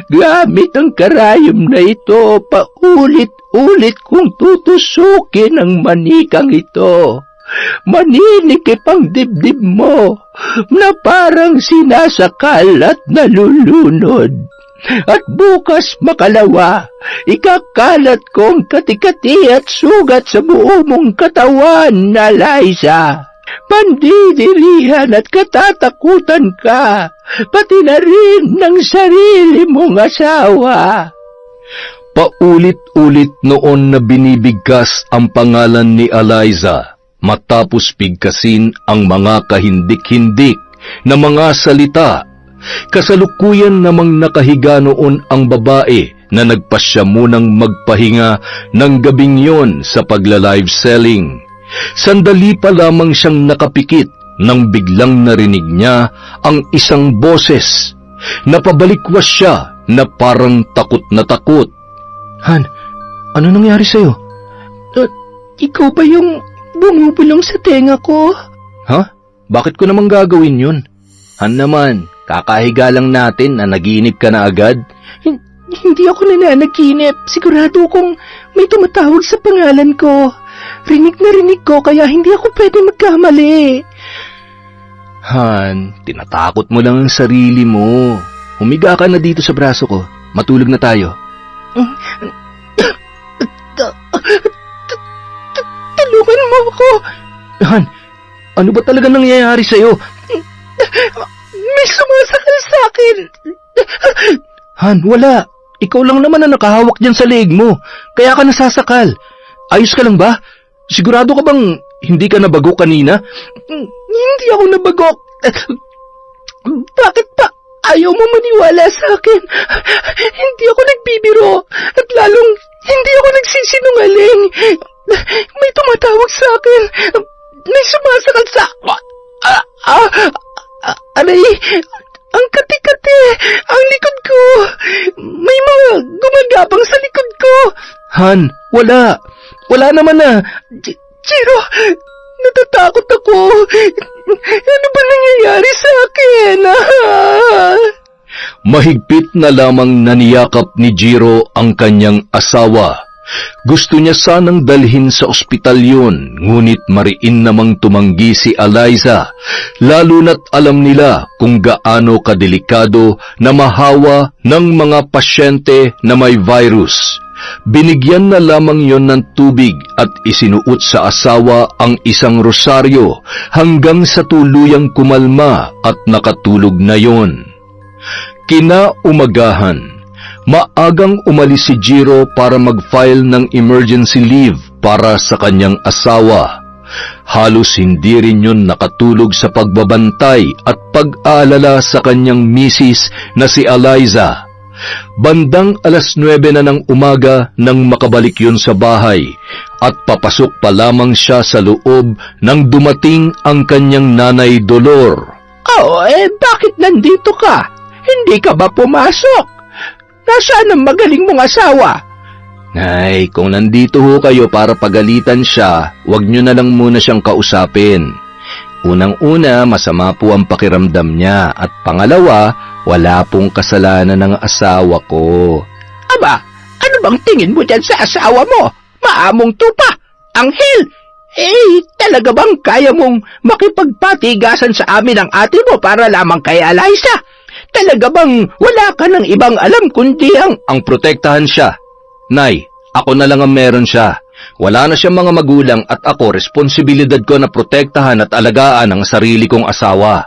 Gamit ang karayom na ito, paulit-ulit kong tutusukin ang manikang ito. Maninikip ang dibdib mo na parang sinasakal at nalulunod. At bukas makalawa, ikakalat kong katikati at sugat sa buo mong katawan na Liza. Pandidirihan at katatakutan ka, pati na rin ng sarili mong asawa.
Paulit-ulit noon na binibigkas ang pangalan ni Eliza matapos bigkasin ang mga kahindik-hindik na mga salita. Kasalukuyan namang nakahiga noon ang babae na nagpasya munang magpahinga ng gabing yon sa pagla-live selling. Sandali pa lamang siyang nakapikit nang biglang narinig niya ang isang boses. Napabalikwas siya na parang takot na takot.
Han, ano nangyari sa'yo? Ikaw ba yung bumubulong sa tenga ko?
Ha? Bakit ko naman gagawin yun? Han naman, kakahiga lang natin na naginip ka na agad.
Hindi ako nananaginip. Sigurado kong may tumatawag sa pangalan ko. Rinig na rinig ko kaya hindi ako pwede magkamali.
Han, tinatakot mo lang ang sarili mo. Humiga ka na dito sa braso ko. Matulog na tayo.
Tulungan mo ako.
Han, ano ba talaga nangyayari sa'yo?
May sumasakal sa akin.
Han, wala. Ikaw lang naman ang nakahawak dyan sa leeg mo. Kaya ka nasasakal. Ayos ka lang ba? Sigurado ka bang hindi ka nabagok kanina?
Hindi ako nabagok. Bakit pa ayaw mo maniwala sa akin? Hindi ako nagbibiro. At lalong hindi ako nagsisinungaling. May tumatawag sa akin. May sumasakal sa... Aray, ang kati-kati, ang likod ko. May mga gumagapang sa likod ko.
Han, wala. Wala naman na.
Jiro, natatakot ako. Ano ba nangyayari sa akin?
Mahigpit na lamang naniyakap ni Jiro ang kanyang asawa. Gusto niya sanang dalhin sa ospital yun, ngunit mariin namang tumanggi si Eliza, lalo na't alam nila kung gaano kadelikado na mahawa ng mga pasyente na may virus. Binigyan na lamang yon ng tubig at isinuot sa asawa ang isang rosaryo hanggang sa tuluyang kumalma at nakatulog na yon. Kinaumagahan, maagang umalis si Jiro para mag-file ng emergency leave para sa kanyang asawa. Halos hindi rin yun nakatulog sa pagbabantay at pag-aalala sa kanyang misis na si Eliza. Bandang 9:00 na ng umaga nang makabalik yun sa bahay at papasok pa lamang siya sa loob nang dumating ang kanyang nanay Dolor.
Bakit nandito ka? Hindi ka ba pumasok? Nasaan ang magaling mong asawa?
Nay, kung nandito ho kayo para pagalitan siya, wag nyo na lang muna siyang kausapin. Unang-una, masama po ang pakiramdam niya at pangalawa, wala pong kasalanan ng asawa ko.
Aba, ano Ano bang tingin mo dyan sa asawa mo? Maamong tupa! Anghel! Talaga bang kaya mong makipagpatigasan sa amin ang ate mo para lamang kay Eliza? Talaga bang wala ka ng ibang alam kundi
Ang protektahan siya. Nay, ako na lang ang meron siya. Wala na siyang mga magulang at ako responsibilidad ko na protektahan at alagaan ang sarili kong asawa.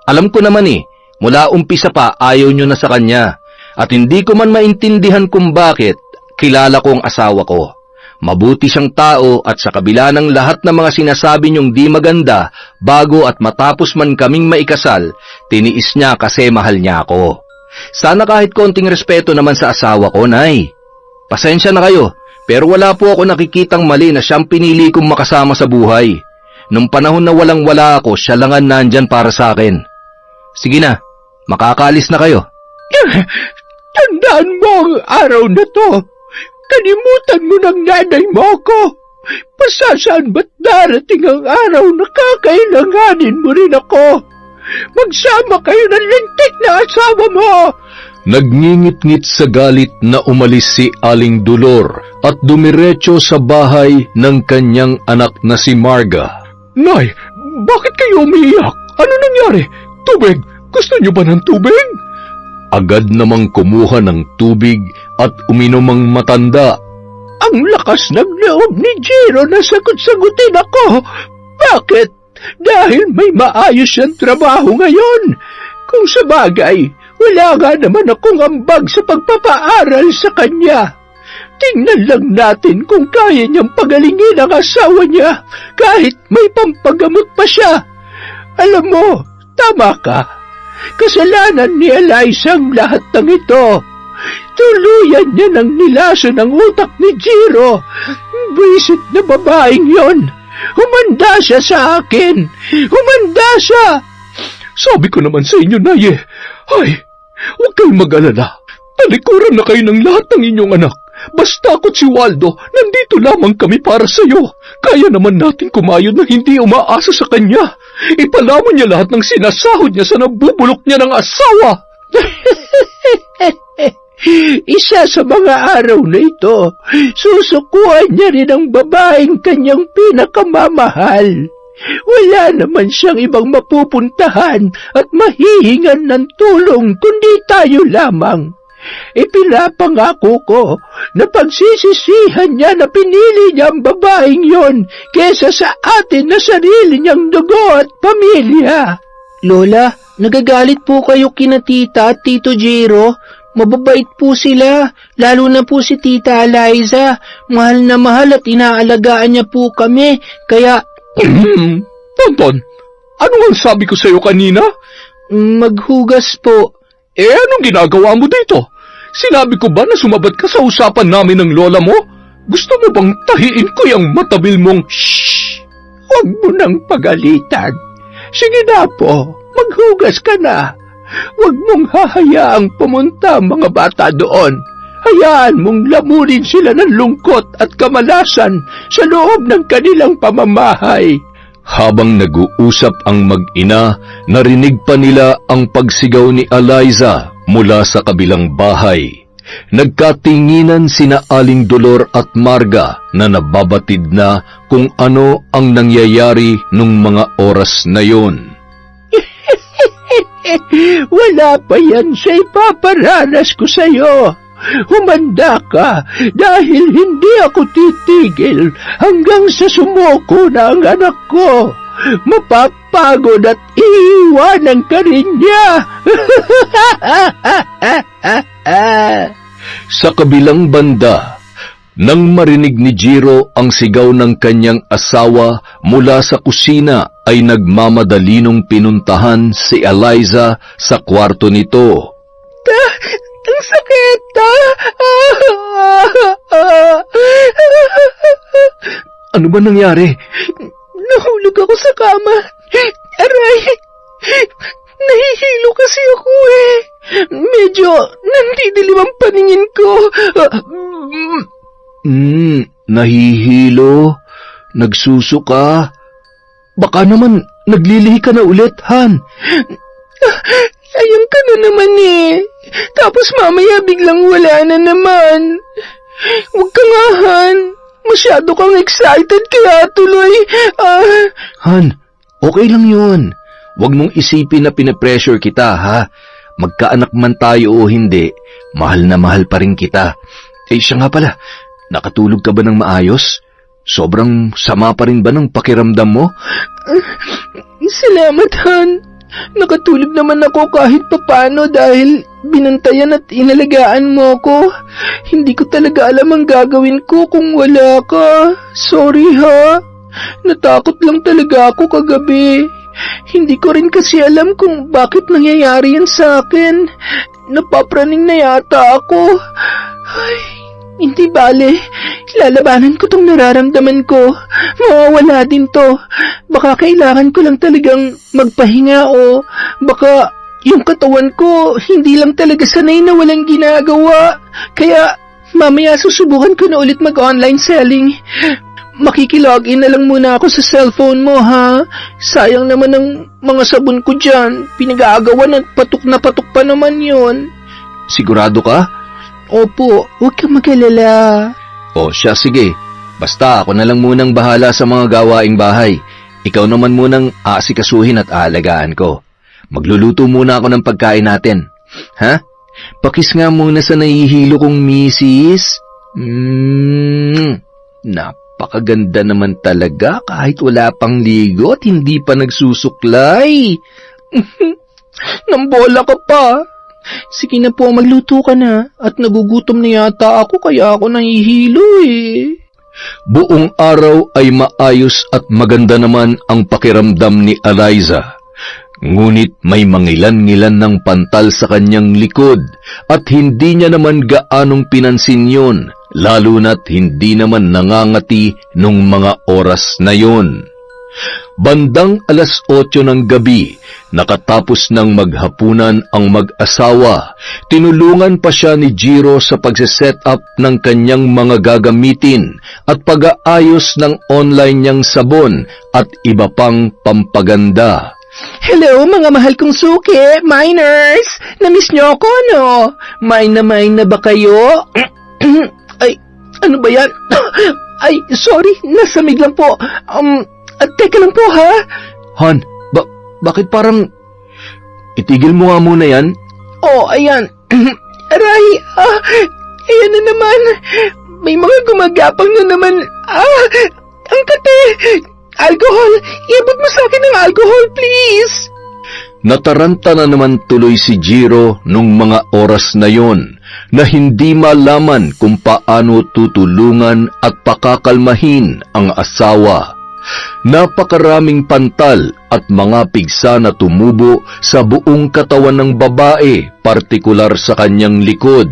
Alam ko naman mula umpisa pa ayaw nyo na sa kanya. At hindi ko man maintindihan kung bakit kilala ko ang asawa ko. Mabuti siyang tao at sa kabila ng lahat ng mga sinasabi niyong di maganda, bago at matapos man kaming maikasal, tiniis niya kasi mahal niya ako. Sana kahit konting respeto naman sa asawa ko, Nay. Pasensya na kayo, pero wala po ako nakikitang mali na siyang pinili kong makasama sa buhay. Nung panahon na walang-wala ako, siya lang ang nandyan para sa akin. Sige na, makakaalis na kayo.
Tandaan mo ang araw na to. Kalimutan mo ng nanay mo ako. Pasasaan ba't darating ang araw na kakailanganin mo rin ako? Magsama kayo ng lintik na asawa mo.
Nagngingit-ngit sa galit na umalis si Aling Dolor at dumiretso sa bahay ng kanyang anak na si Marga.
Nay, bakit kayo umiiyak? Ano nangyari? Tubig? Gusto niyo ba ng tubig?
Agad namang kumuha ng tubig at uminom ang matanda.
Ang lakas ng loob ni Jiro na sagot-sagutin ako. Bakit? Dahil may maayos siyang trabaho ngayon. Kung sa bagay, wala nga naman akong ambag sa pagpapaaral sa kanya. Tingnan lang natin kung kaya niyang pagalingin ang asawa niya kahit may pampagamot pa siya. Alam mo, tama ka. Kasalanan ni Eliza ang lahat ng ito. Tuluyan niya ng nilaso ng utak ni Jiro. Buisit na babaeng yon. Humanda siya sa akin. Humanda siya.
Sabi ko naman sa inyo, Nay. Ay, huwag kayong mag-alala. Talikuran na kayo ng lahat ng inyong anak. Basta ako't si Waldo, nandito lamang kami para sa iyo. Kaya naman natin kumayod na hindi umaasa sa kanya. Ipalamon niya lahat ng sinasahod niya sa nabubulok niya ng asawa.
Isa sa mga araw na ito, susukuan niya rin ang babaeng kanyang pinakamamahal. Wala naman siyang ibang mapupuntahan at mahihingan ng tulong kundi tayo lamang. Ipinapangako ko na pagsisisihan niya na pinili niya ang babaeng yon kesa sa atin na sarili niyang dugo at pamilya.
Lola, nagagalit po kayo kina tita at tito Jiro. Mababait po sila, lalo na po si tita Eliza. Mahal na mahal at inaalagaan niya po kami, kaya...
Tonton, ano ang sabi ko sa iyo kanina?
Maghugas po.
Anong ginagawa mo dito? Sinabi ko ba na sumabat ka sa usapan namin ng lola mo? Gusto mo bang tahiin ko yung matabil mong shhh?
Huwag mo nang pagalitan. Sige na po, maghugas ka na. Huwag mong hahayaang pumunta ang mga bata doon. Hayaan mong lamunin sila ng lungkot at kamalasan sa loob ng kanilang pamamahay.
Habang nag-uusap ang mag-ina, narinig pa nila ang pagsigaw ni Eliza mula sa kabilang bahay. Nagkatinginan sina Aling Dolor at Marga na nababatid na kung ano ang nangyayari nung mga oras na yon.
Wala pa yan sa ipaparanas ko sa'yo. Humanda ka dahil hindi ako titigil hanggang sa sumuko na ang anak ko. Mapapagod at iiwanan ka rin niya.
Sa kabilang banda, nang marinig ni Jiro ang sigaw ng kanyang asawa mula sa kusina ay nagmamadalinong pinuntahan si Eliza sa kwarto nito.
Ang sakit!
Ano ba nangyari?
Nahulog ako sa kama. Aray! Nahihilo kasi ako eh. Medyo nandidilim ang paningin ko.
Nahihilo? Nagsusuka? Baka naman naglilihi ka na ulit, Han.
Sayang ka na naman eh.
Tapos mamaya biglang wala na naman. Huwag ka nga, Han. Masyado kang excited kaya tuloy.
Han, okay lang yun. Huwag mong isipin na pinapressure kita, ha? Magkaanak man tayo o hindi, mahal na mahal pa rin kita. Siya nga pala, nakatulog ka ba ng maayos? Sobrang sama pa rin ba ng pakiramdam mo?
Salamat, Han. Nakatulog naman ako kahit papano dahil binantayan at inalagaan mo ko. Hindi ko talaga alam ang gagawin ko kung wala ka. Sorry, ha. Natakot lang talaga ako kagabi. Hindi ko rin kasi alam kung bakit nangyayari yan sa akin. Napapraning na yata ako. Ay, hindi bale. Lalabanan ko tong nararamdaman ko. Mawawala din to. Baka kailangan ko lang talagang magpahinga o baka yung katawan ko hindi lang talaga sanay na walang ginagawa. Kaya mamaya susubukan ko na ulit mag-online selling. Makikilogin na lang muna ako sa cellphone mo, ha? Sayang naman ang mga sabon ko dyan. Pinag-aagawan at patok na patok pa naman yon.
Sigurado ka?
Opo, huwag kang mag-alala.
Siya, sige. Basta ako na lang munang bahala sa mga gawaing bahay. Ikaw naman munang aasikasuhin at aalagaan ko. Magluluto muna ako ng pagkain natin. Ha? Pakis nga muna sa nahihilo kong misis. Napakaganda naman talaga kahit wala pang ligo at hindi pa nagsusuklay.
Nambola ka pa. Sige na po, magluto ka na. At nagugutom na yata ako kaya ako nahihilo eh.
Buong araw ay maayos at maganda naman ang pakiramdam ni Eliza. Ngunit may mangilan-ngilan ng pantal sa kanyang likod at hindi niya naman gaanong pinansin yun, lalo na't hindi naman nangangati nung mga oras na yon. Bandang 8:00 ng gabi, nakatapos ng maghapunan ang mag-asawa, tinulungan pa siya ni Jiro sa pagse-set up ng kanyang mga gagamitin at pag-aayos ng online niyang sabon at iba pang pampaganda.
Hello mga mahal kong suki, miners! Namiss niyo ako, no? Mine na ba kayo? Ay, ano ba yan? Ay, sorry, nasamig lang po. Teka lang po, ha?
Han, bakit parang... Itigil mo nga muna yan?
Ayan. Aray, ayan na naman. May mga gumagapang na naman. Ang kate! Alcohol! Iabot mo sa akin ng alcohol, please!
Nataranta na naman tuloy si Jiro nung mga oras na yon na hindi malaman kung paano tutulungan at pakakalmahin ang asawa. Napakaraming pantal at mga pigsa na tumubo sa buong katawan ng babae, partikular sa kanyang likod,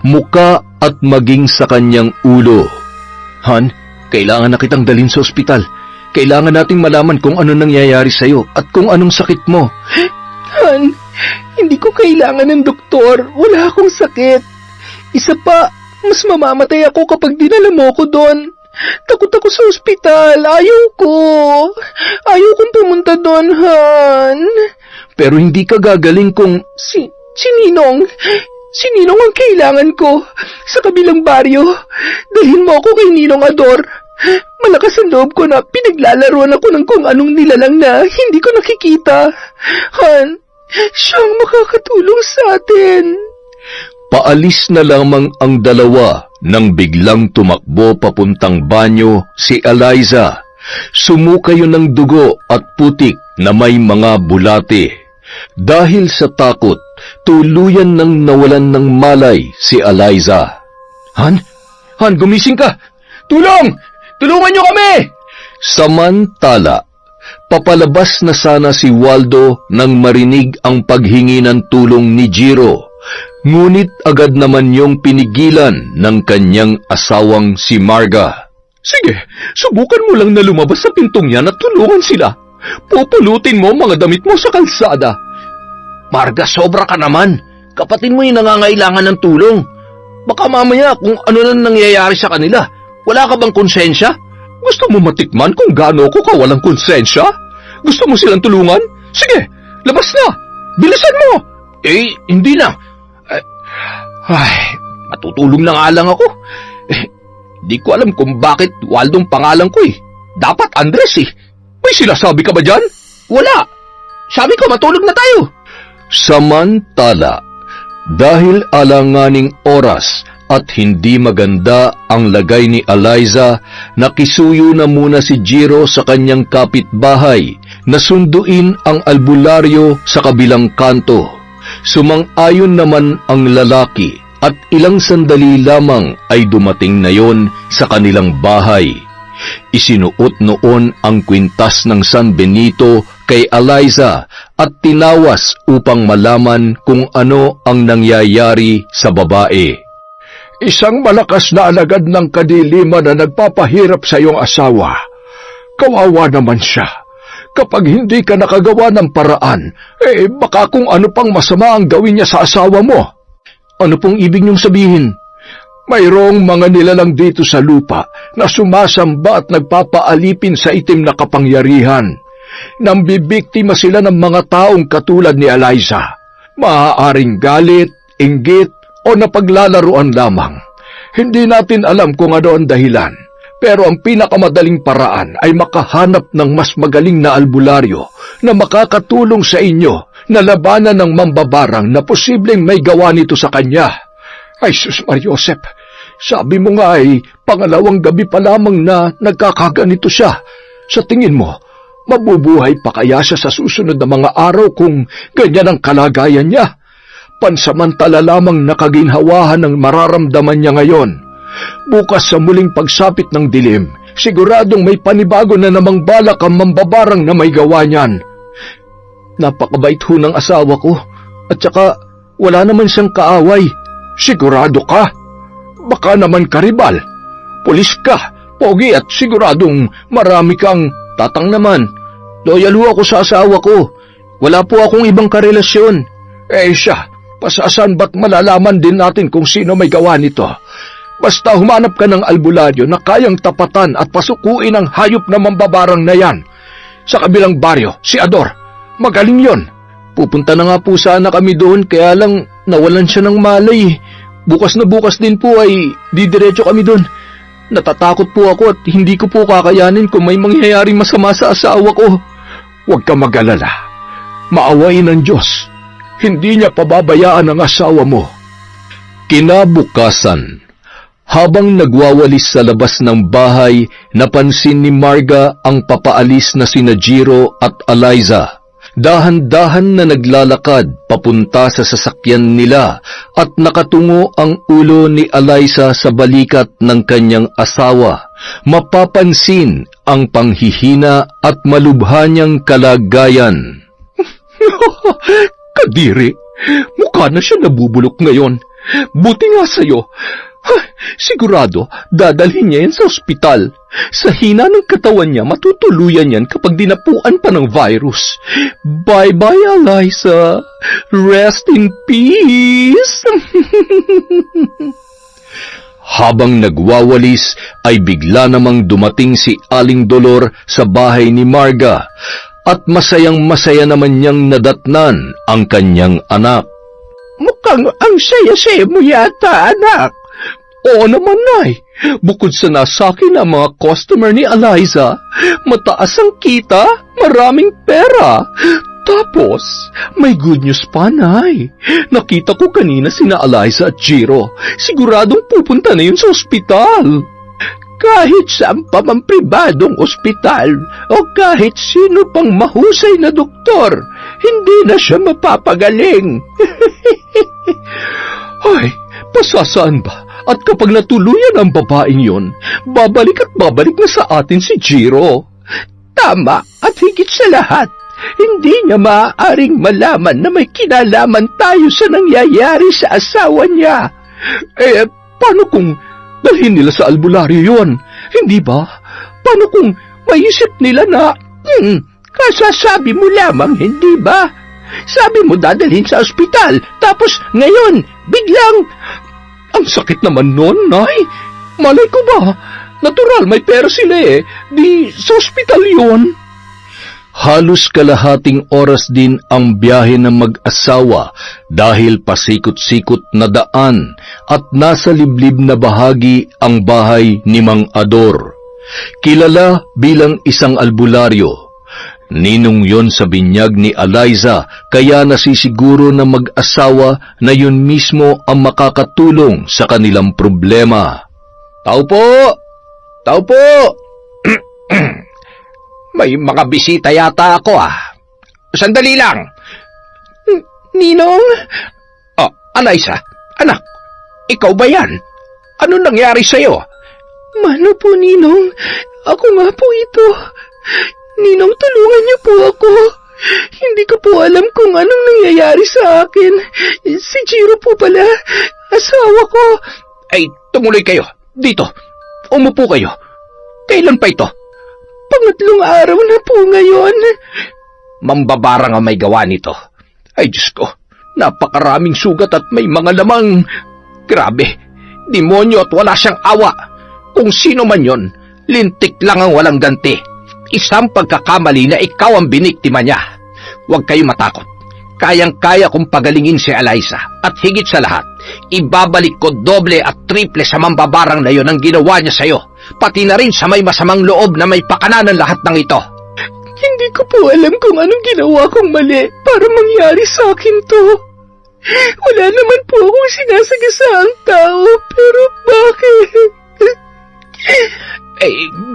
muka at maging sa kanyang ulo. Han, kailangan na kitang dalhin sa ospital. Kailangan nating malaman kung ano nangyayari sa'yo at kung anong sakit mo.
Han, hindi ko kailangan ng doktor. Wala akong sakit. Isa pa, mas mamamatay ako kapag dinala mo ko doon. Takot ako sa ospital. Ayaw ko. Ayaw kong pumunta doon, Han.
Pero hindi ka gagaling kung...
Si Ninong. Si Ninong ang kailangan ko. Sa kabilang baryo. Dalhin mo ako kay Ninong Ador. Malakas ang loob ko na pinaglalaruan ako ng kung anong nilalang na hindi ko nakikita. Han, siyang makakatulong sa atin.
Paalis na lamang ang dalawa nang biglang tumakbo papuntang banyo si Eliza. Sumuka yun ng dugo at putik na may mga bulate. Dahil sa takot, tuluyan nang nawalan ng malay si Eliza. Han, gumising ka! Tulong! Tulungan niyo kami! Samantala, papalabas na sana si Waldo nang marinig ang paghingi ng tulong ni Jiro. Ngunit agad naman yung pinigilan ng kanyang asawang si Marga. Sige, subukan mo lang na lumabas sa pintong yan at tulungan sila. Pupulutin mo mga damit mo sa kalsada. Marga, sobra ka naman. Kapatid mo yung nangangailangan ng tulong. Baka mamaya kung ano na nangyayari sa kanila. Wala ka bang konsensya? Gusto mo matikman kung gaano ko kawalang konsensya? Gusto mo silang tulungan? Sige, labas na! Bilisan mo! Hindi na.
Ay, matutulog na nga lang ako. Di ko alam kung bakit Waldong pangalan ko eh. Dapat Andres eh. May sinasabi ka ba dyan? Wala. Sabi ko matulog na tayo.
Samantala, dahil alanganing oras at hindi maganda ang lagay ni Eliza, nakisuyo na muna si Jiro sa kanyang kapitbahay na sunduin ang albularyo sa kabilang kanto. Sumang-ayon naman ang lalaki at ilang sandali lamang ay dumating na yon sa kanilang bahay. Isinuot noon ang kwintas ng San Benito kay Eliza at tinawas upang malaman kung ano ang nangyayari sa babae.
Isang malakas na alagad ng kadiliman na nagpapahirap sa iyong asawa. Kawawa naman siya. Kapag hindi ka nakagawa ng paraan, baka kung ano pang masama ang gawin niya sa asawa mo.
Ano pong ibig niyong sabihin?
Mayroong mga nilalang dito sa lupa na sumasamba at nagpapaalipin sa itim na kapangyarihan. Nambibiktima sila ng mga taong katulad ni Eliza. Maaaring galit, inggit, o napaglalaruan lamang. Hindi natin alam kung ano ang dahilan, pero ang pinakamadaling paraan ay makahanap ng mas magaling na albularyo na makakatulong sa inyo na labanan ng mambabarang na posibleng may gawa nito sa kanya. Ay sus Mariosep, sabi mo nga ay pangalawang gabi pa lamang na nagkakaganito siya. Sa tingin mo, mabubuhay pa kaya siya sa susunod na mga araw kung ganyan ang kalagayan niya? Pansamantala lamang nakaginhawahan ng mararamdaman niya ngayon. Bukas sa muling pagsapit ng dilim, siguradong may panibago na namang balak ang mambabarang na may gawa niyan.
Napakabait ho ng asawa ko, at saka wala naman siyang kaaway.
Sigurado ka? Baka naman karibal. Pulis ka, pogi at siguradong marami kang...
Tatang naman, loyal ho ako sa asawa ko. Wala po akong ibang karelasyon.
Siya, pasasan ba't malalaman din natin kung sino may gawa nito? Basta humanap ka ng albularyo na kayang tapatan at pasukuin ang hayop na mambabarang na yan. Sa kabilang baryo, si Ador. Magaling yon.
Pupunta na nga po sana kami doon, kaya lang nawalan siya ng malay. Bukas na bukas din po ay didiretso kami doon. Natatakot po ako at hindi ko po kakayanin kung may mangyayaring masama sa asawa ko.
Huwag ka mag-alala. Maawain ng Diyos. Hindi niya pababayaan ang asawa mo.
Kinabukasan, habang nagwawalis sa labas ng bahay, napansin ni Marga ang papaalis na sina Jiro at Eliza. Dahan-dahan na naglalakad papunta sa sasakyan nila at nakatungo ang ulo ni Eliza sa balikat ng kanyang asawa. Mapapansin ang panghihina at malubha niyang kalagayan.
Kadiri, mukha na siya nabubulok ngayon. Buti nga sa'yo. Sigurado, dadalhin niya yan sa ospital. Sa hina ng katawan niya, matutuluyan yan kapag dinapuan pa ng virus. Bye-bye, Eliza. Rest in peace.
Habang nagwawalis, ay bigla namang dumating si Aling Dolor sa bahay ni Marga at masayang-masaya naman niyang nadatnan ang kanyang anak.
Mukhang ang saya-saya mo yata, anak.
Oo naman, Nay. Bukod sa nasakin ang mga customer ni Eliza, mataas ang kita, maraming pera. Tapos, may good news pa, Nay. Nakita ko kanina sina Eliza at Jiro. Siguradong pupunta na yun sa ospital.
Kahit saan pa mang pribadong ospital o kahit sino pang mahusay na doktor, hindi na siya mapapagaling.
Ay, pasasaan ba? At kapag natuluyan ang babaeng yon, babalik at babalik na sa atin si Jiro.
Tama, at higit sa lahat, hindi niya maaaring malaman na may kinalaman tayo sa nangyayari sa asawa niya.
Paano kung dalhin nila sa albularyo yon? Hindi ba? Paano kung maisip nila na...
Kasasabi mo lamang, hindi ba? Sabi mo dadalhin sa ospital, tapos ngayon, biglang...
Ang sakit naman nun, Nay. Malay ko ba? Natural, may pera sila eh. Di sa ospital yun.
Halos kalahating oras din ang biyahe ng mag-asawa dahil pasikot-sikot na daan at nasa liblib na bahagi ang bahay ni Mang Ador. Kilala bilang isang albularyo. Ninong yon sa binyag ni Eliza, kaya nasisiguro ng mag-asawa na yun mismo ang makakatulong sa kanilang problema.
Tao po! Tao po! May mga bisita yata ako Sandali lang.
Ninong?
Oh, Eliza, anak, ikaw ba yan? Ano nangyari sa'yo?
Mano po, Ninong? Ako nga po ito. Ninong, tulungan niyo po ako. Hindi ko po alam kung anong nangyayari sa akin. Si Jiro po pala, asawa ko.
Ay, tumuloy kayo. Dito. Umupo kayo. Kailan pa ito?
Pangatlong araw na po ngayon.
Mambabarang ang may gawa nito. Ay, Diyos ko. Napakaraming sugat at may mga lamang. Grabe. Demonyo at wala siyang awa. Kung sino man yon, lintik lang ang walang ganti. Isang pagkakamali na ikaw ang biniktima niya. Huwag kayo matakot. Kayang-kaya kong pagalingin si Eliza. At higit sa lahat, ibabalik ko doble at triple sa mambabarang na yon ang ginawa niya sa'yo. Pati na rin sa may masamang loob na may pakananan lahat ng ito.
Hindi ko po alam kung anong ginawa kong mali para mangyari sa akin to. Wala naman po akong sinasagasaang tao, pero bakit?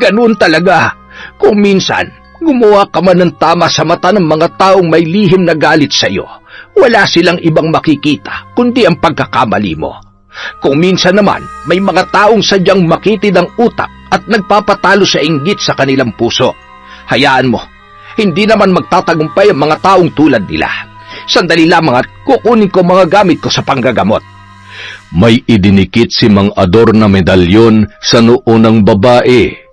Ganun talaga. Kung minsan, gumawa ka man ng tama sa mata ng mga taong may lihim na galit sa iyo, wala silang ibang makikita kundi ang pagkakamali mo. Kung minsan naman, may mga taong sadyang makitid ang utak at nagpapatalo sa inggit sa kanilang puso. Hayaan mo, hindi naman magtatagumpay ang mga taong tulad nila. Sandali lamang at kukunin ko mga gamit ko sa panggagamot.
May idinikit si Mang Ador na medalyon sa noo ng babae.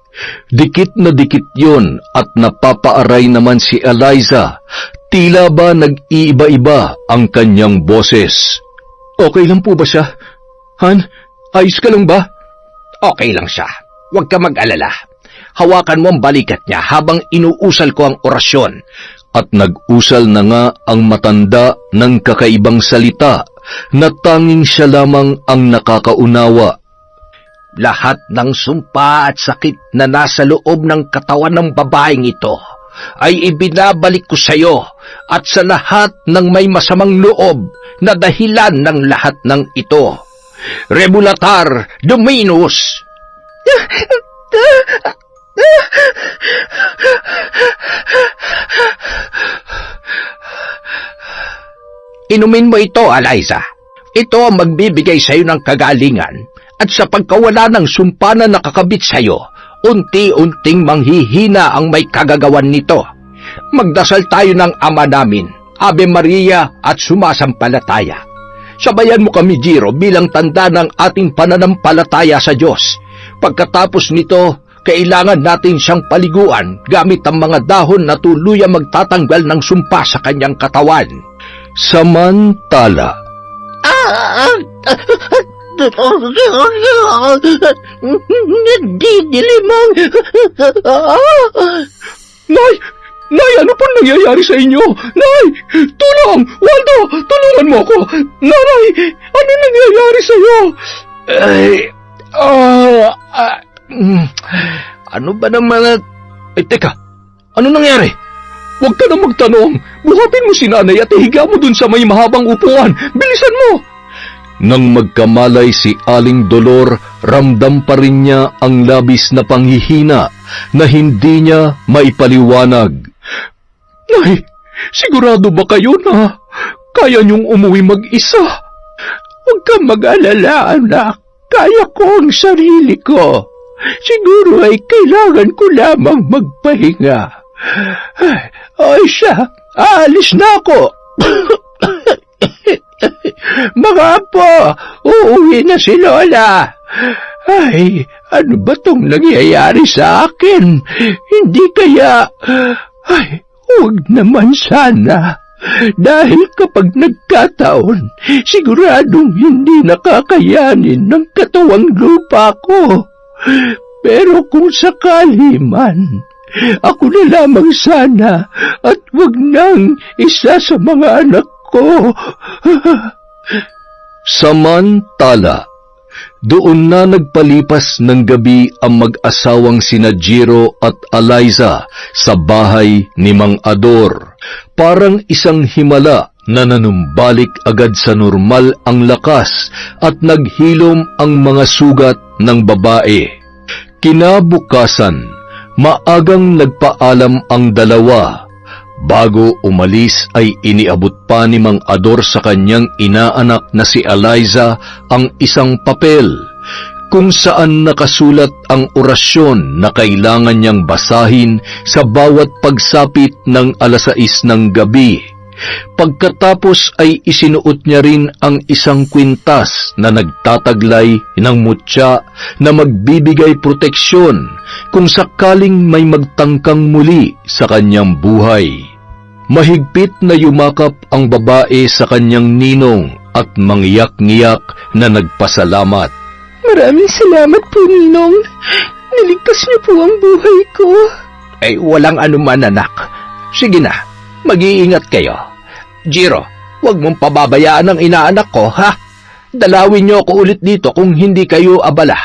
Dikit na dikit yon at napapaaray naman si Eliza. Tila ba nag-iiba-iba ang kanyang boses. Okay lang po ba siya? Han, ayos ka lang ba?
Okay lang siya. Huwag ka mag-alala. Hawakan mo ang balikat niya habang inuusal ko ang orasyon.
At nag-usal na nga ang matanda ng kakaibang salita na tanging siya lamang ang nakakaunawa.
Lahat ng sumpa at sakit na nasa loob ng katawan ng babaeng ito ay ibinabalik ko sa iyo at sa lahat ng may masamang loob na dahilan ng lahat ng ito. Rebulatar Dominus! Inumin mo ito, Eliza. Ito ang magbibigay sa iyo ng kagalingan at sa pagkawala ng sumpa na nakakabit sa iyo, unti-unting manghihina ang may kagagawan nito. Magdasal tayo ng Ama namin, Ave Maria at sumasampalataya. Sabayan mo kami, Jiro, bilang tanda ng ating pananampalataya sa Diyos. Pagkatapos nito, kailangan natin siyang paliguan gamit ang mga dahon na tuluyang magtatanggal ng sumpa sa kanyang katawan.
Samantala,
Dilimang. Nay, ano po nangyayari sa inyo? Nay, tulong! Waldo, tulungan mo ako! Nanay, ano nangyayari sa iyo?
Ano ba naman? Teka, ano nangyari?
Huwag ka na magtanong. Buhatin mo si nanay at ihiga mo dun sa may mahabang upuan. Bilisan mo!
nang magkamalay si Aling Dolor, ramdam pa rin niya ang labis na panghihina na hindi niya maipaliwanag.
Nay, sigurado ba kayo na kaya niyong umuwi mag-isa? Huwag kang mag-alala, anak. Kaya ko ang sarili ko. Siguro ay kailangan ko lamang magpahinga. Ay siya, aalis na ako. Mga apo, uuwi na si Lola. Ay, ano ba tong nangyayari sa akin? Hindi kaya... Ay, huwag naman sana. Dahil kapag nagkataon, siguradong hindi nakakayanin ng katawang lupa ko. Pero kung sakali man,
Ako na lamang sana at wag nang isa sa mga anak ko.
Samantala, doon na nagpalipas ng gabi ang mag-asawang sina Jiro at Eliza sa bahay ni Mang Ador. Parang isang himala na nanumbalik agad sa normal ang lakas at naghilom ang mga sugat ng babae. Kinabukasan, maagang nagpaalam ang dalawa. Bago umalis ay iniabot pa ni Mang Ador sa kanyang inaanak na si Eliza ang isang papel kung saan nakasulat ang orasyon na kailangan niyang basahin sa bawat pagsapit ng 6:00 ng gabi. Pagkatapos ay isinuot niya rin ang isang kwintas na nagtataglay ng mutya na magbibigay proteksyon kung sakaling may magtangkang muli sa kanyang buhay. Mahigpit na yumakap ang babae sa kanyang ninong at mangyak-ngiyak na nagpasalamat.
Maraming salamat po, Ninong. Niligtas niyo po ang buhay ko.
Ay, walang anuman, anak. Sige na, mag-iingat kayo. Jiro, huwag mong pababayaan ang inaanak ko, ha? Dalawin niyo ako ulit dito kung hindi kayo abala.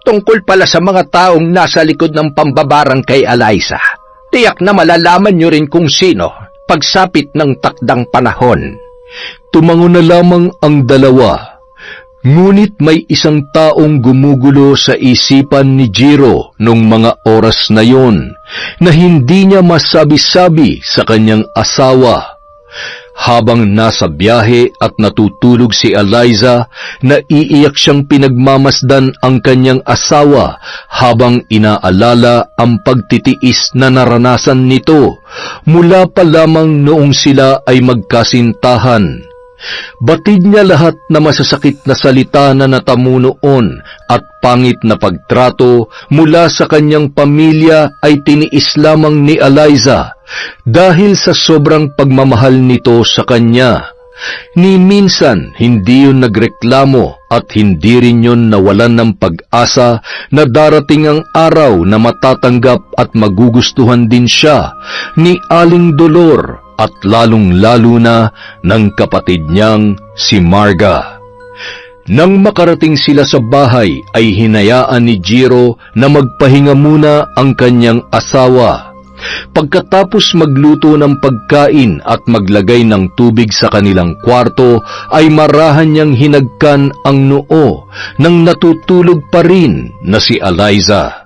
Tungkol pala sa mga taong nasa likod ng pambabarang kay Eliza. Tiyak na malalaman niyo rin kung sino pagsapit ng takdang panahon.
Tumango na lamang ang dalawa. Ngunit may isang taong gumugulo sa isipan ni Jiro nung mga oras na yon na hindi niya masabi-sabi sa kanyang asawa. Habang nasa biyahe at natutulog si Eliza, naiiyak siyang pinagmamasdan ang kanyang asawa habang inaalala ang pagtitiis na naranasan nito mula pa lamang noong sila ay magkasintahan. Batid niya lahat na masasakit na salita na natamo noon at pangit na pagtrato mula sa kanyang pamilya ay tiniis lamang ni Eliza dahil sa sobrang pagmamahal nito sa kanya. Ni minsan hindi yun nagreklamo at hindi rin yun nawalan ng pag-asa na darating ang araw na matatanggap at magugustuhan din siya ni Aling Dolor at lalong-lalo na ng kapatid niyang si Marga. Nang makarating sila sa bahay ay hinayaan ni Jiro na magpahinga muna ang kanyang asawa. Pagkatapos magluto ng pagkain at maglagay ng tubig sa kanilang kwarto ay marahan niyang hinagkan ang noo nang natutulog pa rin na si Eliza.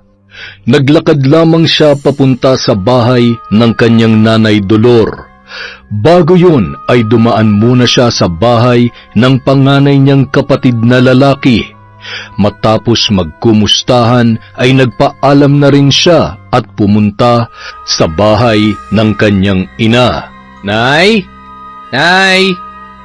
Naglakad lamang siya papunta sa bahay ng kanyang nanay Dolor. Bago yun ay dumaan muna siya sa bahay ng panganay niyang kapatid na lalaki. Matapos magkumustahan ay nagpaalam na rin siya at pumunta sa bahay ng kanyang ina.
Nay! Nay!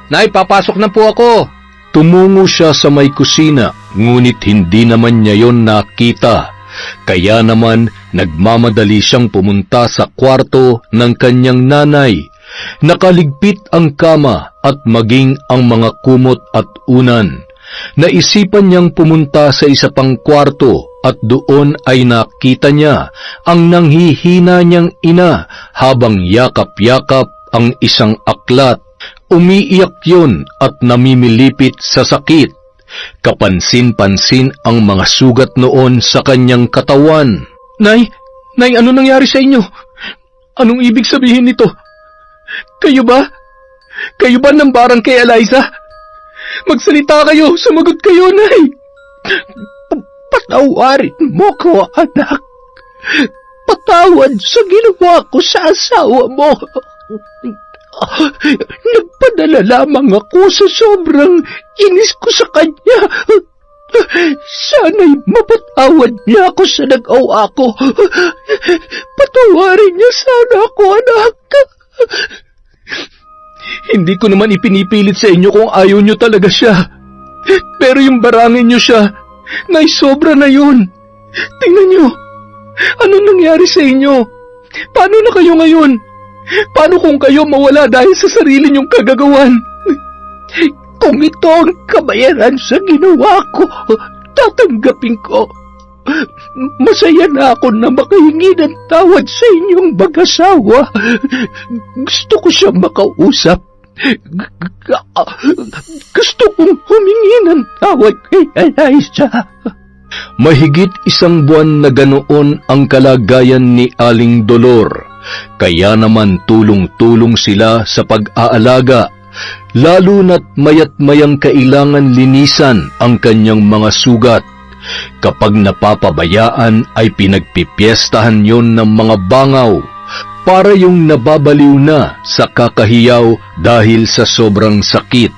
Nay, papasok na po ako!
Tumungo siya sa may kusina, ngunit hindi naman niya yon nakita. Kaya naman nagmamadali siyang pumunta sa kwarto ng kanyang nanay. Nakaligpit ang kama at maging ang mga kumot at unan. Naisipan niyang pumunta sa isa pang kwarto at doon ay nakita niya ang nanghihina niyang ina habang yakap-yakap ang isang aklat. Umiiyak yun at namimilipit sa sakit. Kapansin-pansin ang mga sugat noon sa kanyang katawan.
Nay, ano nangyari sa inyo? Anong ibig sabihin nito? Kayo ba? Kayo ba ng barang kay Eliza? Magsalita kayo, sumagot kayo, Nay.
Patawarin mo ko, anak. Patawad sa ginawa ko sa asawa mo. Nagpadala lamang ako sa sobrang inis ko sa kanya. Sana'y mapatawad niya ako sa nag-awa ko. Patawarin niya sana ako, anak.
Hindi ko naman ipinipilit sa inyo kung ayaw nyo talaga siya. Pero yung barangin nyo siya, Nay, sobra na yun. Tingnan nyo, anong nangyari sa inyo? Paano na kayo ngayon? Paano kung kayo mawala dahil sa sarili nyong kagagawan?
Kung ito ang kabayaran sa ginawa ko, tatanggapin ko. Masaya na ako na makahingi ng tawad sa inyong mag-asawa. Gusto ko siyang makausap. Gusto kong humingi ng tawad kay Eliza.
Mahigit 1 buwan na ganoon ang kalagayan ni Aling Dolor, kaya naman tulong-tulong sila sa pag-aalaga, lalo na't mayat-mayang kailangan linisan ang kanyang mga sugat. Kapag napapabayaan ay pinagpipiestahan yon ng mga bangaw, para yung nababaliw na sa kakahiyaw dahil sa sobrang sakit.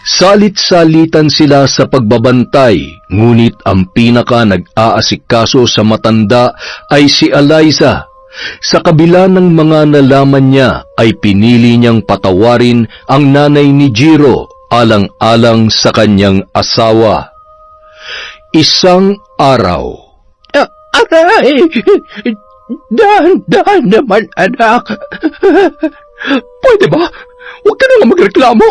Salit-salitan sila sa pagbabantay, ngunit ang pinaka nag-aasikaso sa matanda ay si Eliza. Sa kabila ng mga nalaman niya ay pinili niyang patawarin ang nanay ni Jiro alang-alang sa kanyang asawa. Isang araw.
Aray! Dahan-dahan naman, anak.
Pwede ba? Huwag ka na nga magreklamo.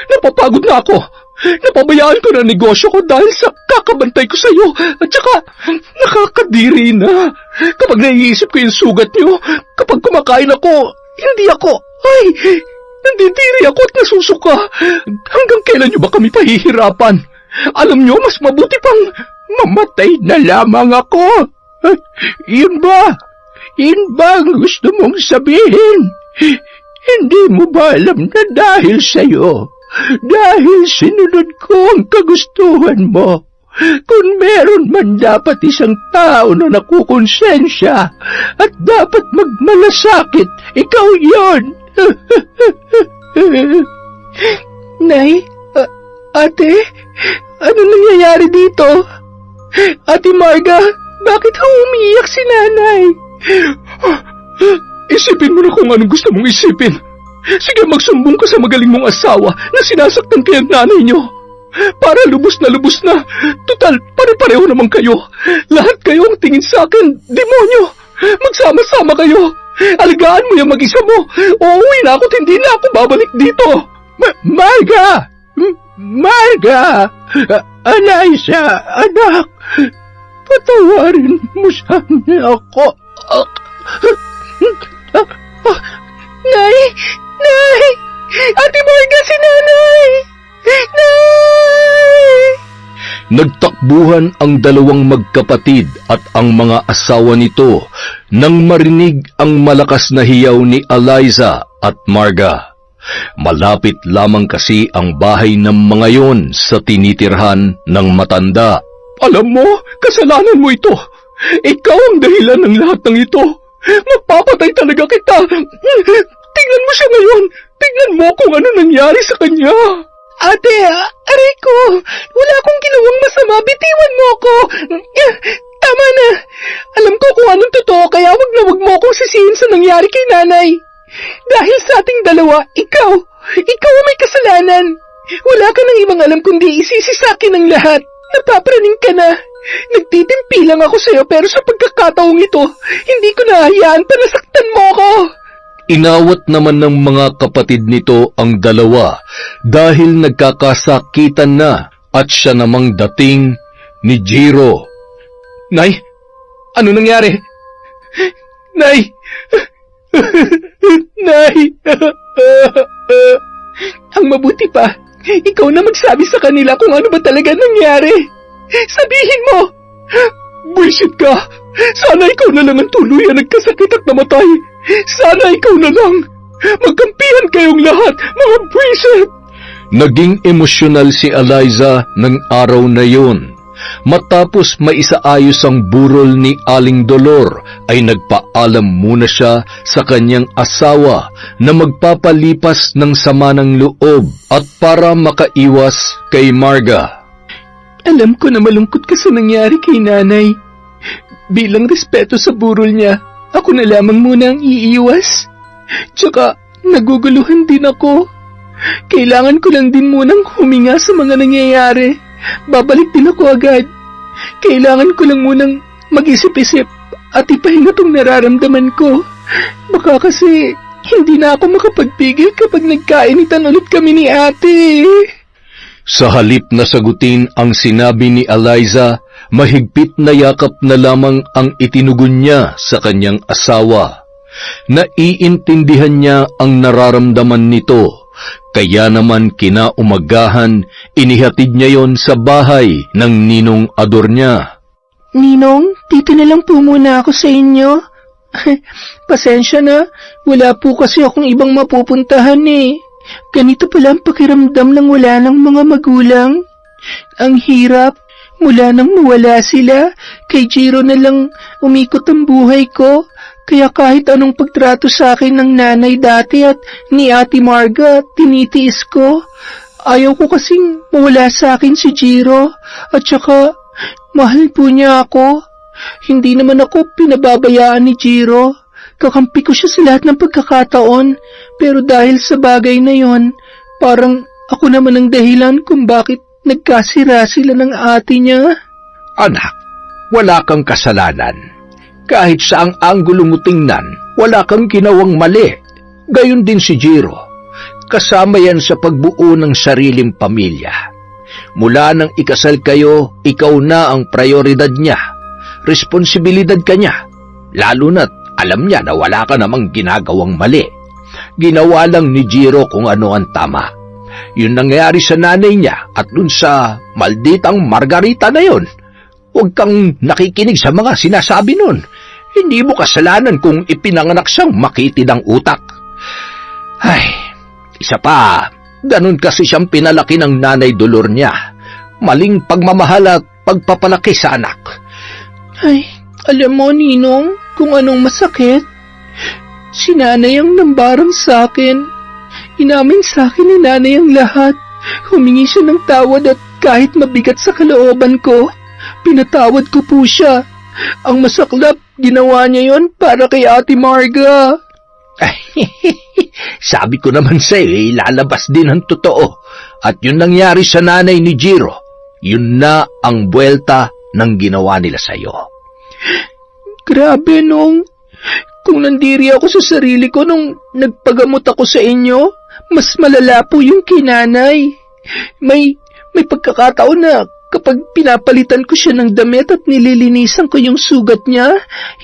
Napapagod na ako. Napabayaan ko na negosyo ko dahil sa kakabantay ko sa iyo. At saka, nakakadiri na. Kapag naiisip ko yung sugat niyo, kapag kumakain ako, hindi ako. Ay, nandidiri ako at nasusuka. Hanggang kailan niyo ba kami pahihirapan? Alam niyo, mas mabuti pang
mamatay na lamang ako. Yun ba? Yun ba ang gusto mong sabihin? Hindi mo ba alam na dahil sa'yo, dahil sinunod ko ang kagustuhan mo, kung meron man dapat isang tao na nakukonsensya at dapat magmalasakit, ikaw yon.
Nay, ate, ano nangyayari dito? Ate Marga, bakit umiiyak si nanay? Isipin mo na kung anong gusto mong isipin. Sige, magsumbong ka sa magaling mong asawa na sinasaktan kayang nanay niyo. Para lubos na. Total, pare-pareho naman kayo. Lahat kayo ang tingin sa akin, demonyo. Magsama-sama kayo. Alagaan mo yung mag-isa mo. Uuwi na ako at hindi na ako babalik dito.
Marga! Eliza, anak, patawarin mo sana ako.
Nay! Ate Marga, si nanay! Nay!
Nagtakbuhan ang dalawang magkapatid at ang mga asawa nito nang marinig ang malakas na hiyaw ni Eliza at Marga. Malapit lamang kasi ang bahay ng mga yon sa tinitirhan ng matanda.
Alam mo, kasalanan mo ito. Ikaw ang dahilan ng lahat ng ito. Magpapatay talaga kita. Tingnan mo siya ngayon. Tingnan mo kung ano nangyari sa kanya. Ate, aray ko. Wala akong ginawang masama. Bitiwan mo ako. Tama na. Alam ko kung anong totoo, kaya wag mo akong sisihin sa nangyari kay nanay. Dahil sa ating dalawa, ikaw ang may kasalanan. Wala ka nang ibang alam kundi isisi sa akin ang lahat. Napapraning ka na. Nagtitimpi lang ako sa'yo pero sa pagkakataong ito, hindi ko nahayaan pa nasaktan mo ako.
Inawat naman ng mga kapatid nito ang dalawa dahil nagkakasakitan na at siya namang dating ni Jiro.
Nay, ano nangyari? Nay! Nay! Ang mabuti pa, ikaw na magsabi sa kanila kung ano ba talaga nangyari. Sabihin mo! Buisit ka! Sana ikaw na lang ang tuluyan nagkasakit at namatay. Sana ikaw na lang. Magkampihan kayong lahat, mga buisit!
Naging emosyonal si Eliza ng araw na yun. Matapos maisaayos ang burol ni Aling Dolor, ay nagpaalam muna siya sa kanyang asawa na magpapalipas ng sama ng loob at para makaiwas kay Marga.
Alam ko na malungkot ka sa nangyari kay nanay. Bilang respeto sa burol niya, ako na lamang muna ang iiwas. Tsaka, naguguluhan din ako. Kailangan ko lang din munang huminga sa mga nangyayari. Babalik din ako agad. Kailangan ko lang munang mag-isip-isip at ipahinga tong nararamdaman ko. Baka kasi hindi na ako makapagpigil kapag nagkainitan ulit kami ni ate.
Sa halip na sagutin ang sinabi ni Eliza, mahigpit na yakap na lamang ang itinugon niya sa kanyang asawa. Naiintindihan niya ang nararamdaman nito, kaya naman kinaumagahan, inihatid niya yon sa bahay ng ninong ador niya.
Ninong, dito na lang po muna ako sa inyo. Pasensya na, wala po kasi akong ibang mapupuntahan eh. Ganito pala ang pakiramdam ng wala ng mga magulang. Ang hirap, mula nang mawala sila, kay Jiro na lang umikot ang buhay ko. Kaya kahit anong pagtrato sa akin ng nanay dati at ni Ate Marga, tinitiis ko. Ayaw ko kasing mawala sa akin si Jiro. At saka, mahal po niya ako. Hindi naman ako pinababayaan ni Jiro. Kakampi ko siya sa lahat ng pagkakataon. Pero dahil sa bagay na yon, parang ako naman ang dahilan kung bakit nagkasira sila ng ate niya.
Anak, wala kang kasalanan. Kahit saang anggulo mo tingnan, wala kang ginawang mali. Gayon din si Jiro. Kasama yan sa pagbuo ng sariling pamilya. Mula nang ikasal kayo, ikaw na ang prioridad niya. Responsibilidad ka niya. Lalo na't alam niya na wala ka namang ginagawang mali. Ginawa lang ni Jiro kung ano ang tama. Yun nangyari sa nanay niya at dun sa malditang Margarita na yun. Huwag kang nakikinig sa mga sinasabi nun. Hindi mo kasalanan kung ipinanganak siyang makitid ang utak. Ay, isa pa, ganun kasi siyang pinalaki ng nanay dolor niya. Maling pagmamahal at pagpapalaki sa anak.
Ay, alam mo, Ninong, kung anong masakit? Si nanay ang nambarang sa akin. Inamin sa akin ni nanay ang lahat. Humingi siya ng tawad at kahit mabigat sa kalooban ko, pinatawad ko po siya. Ang masaklap, ginawa niya yon para kay Ate Marga.
Sabi ko naman sa'yo, lalabas din ang totoo. At yun nangyari sa nanay ni Jiro. Yun na ang buwelta ng ginawa nila sa'yo.
Grabe, Nong. Kung nandiri ako sa sarili ko nung nagpagamot ako sa inyo, mas malala po yung kinanay. May pagkakataon na kapag pinapalitan ko siya ng damit at nililinisan ko yung sugat niya,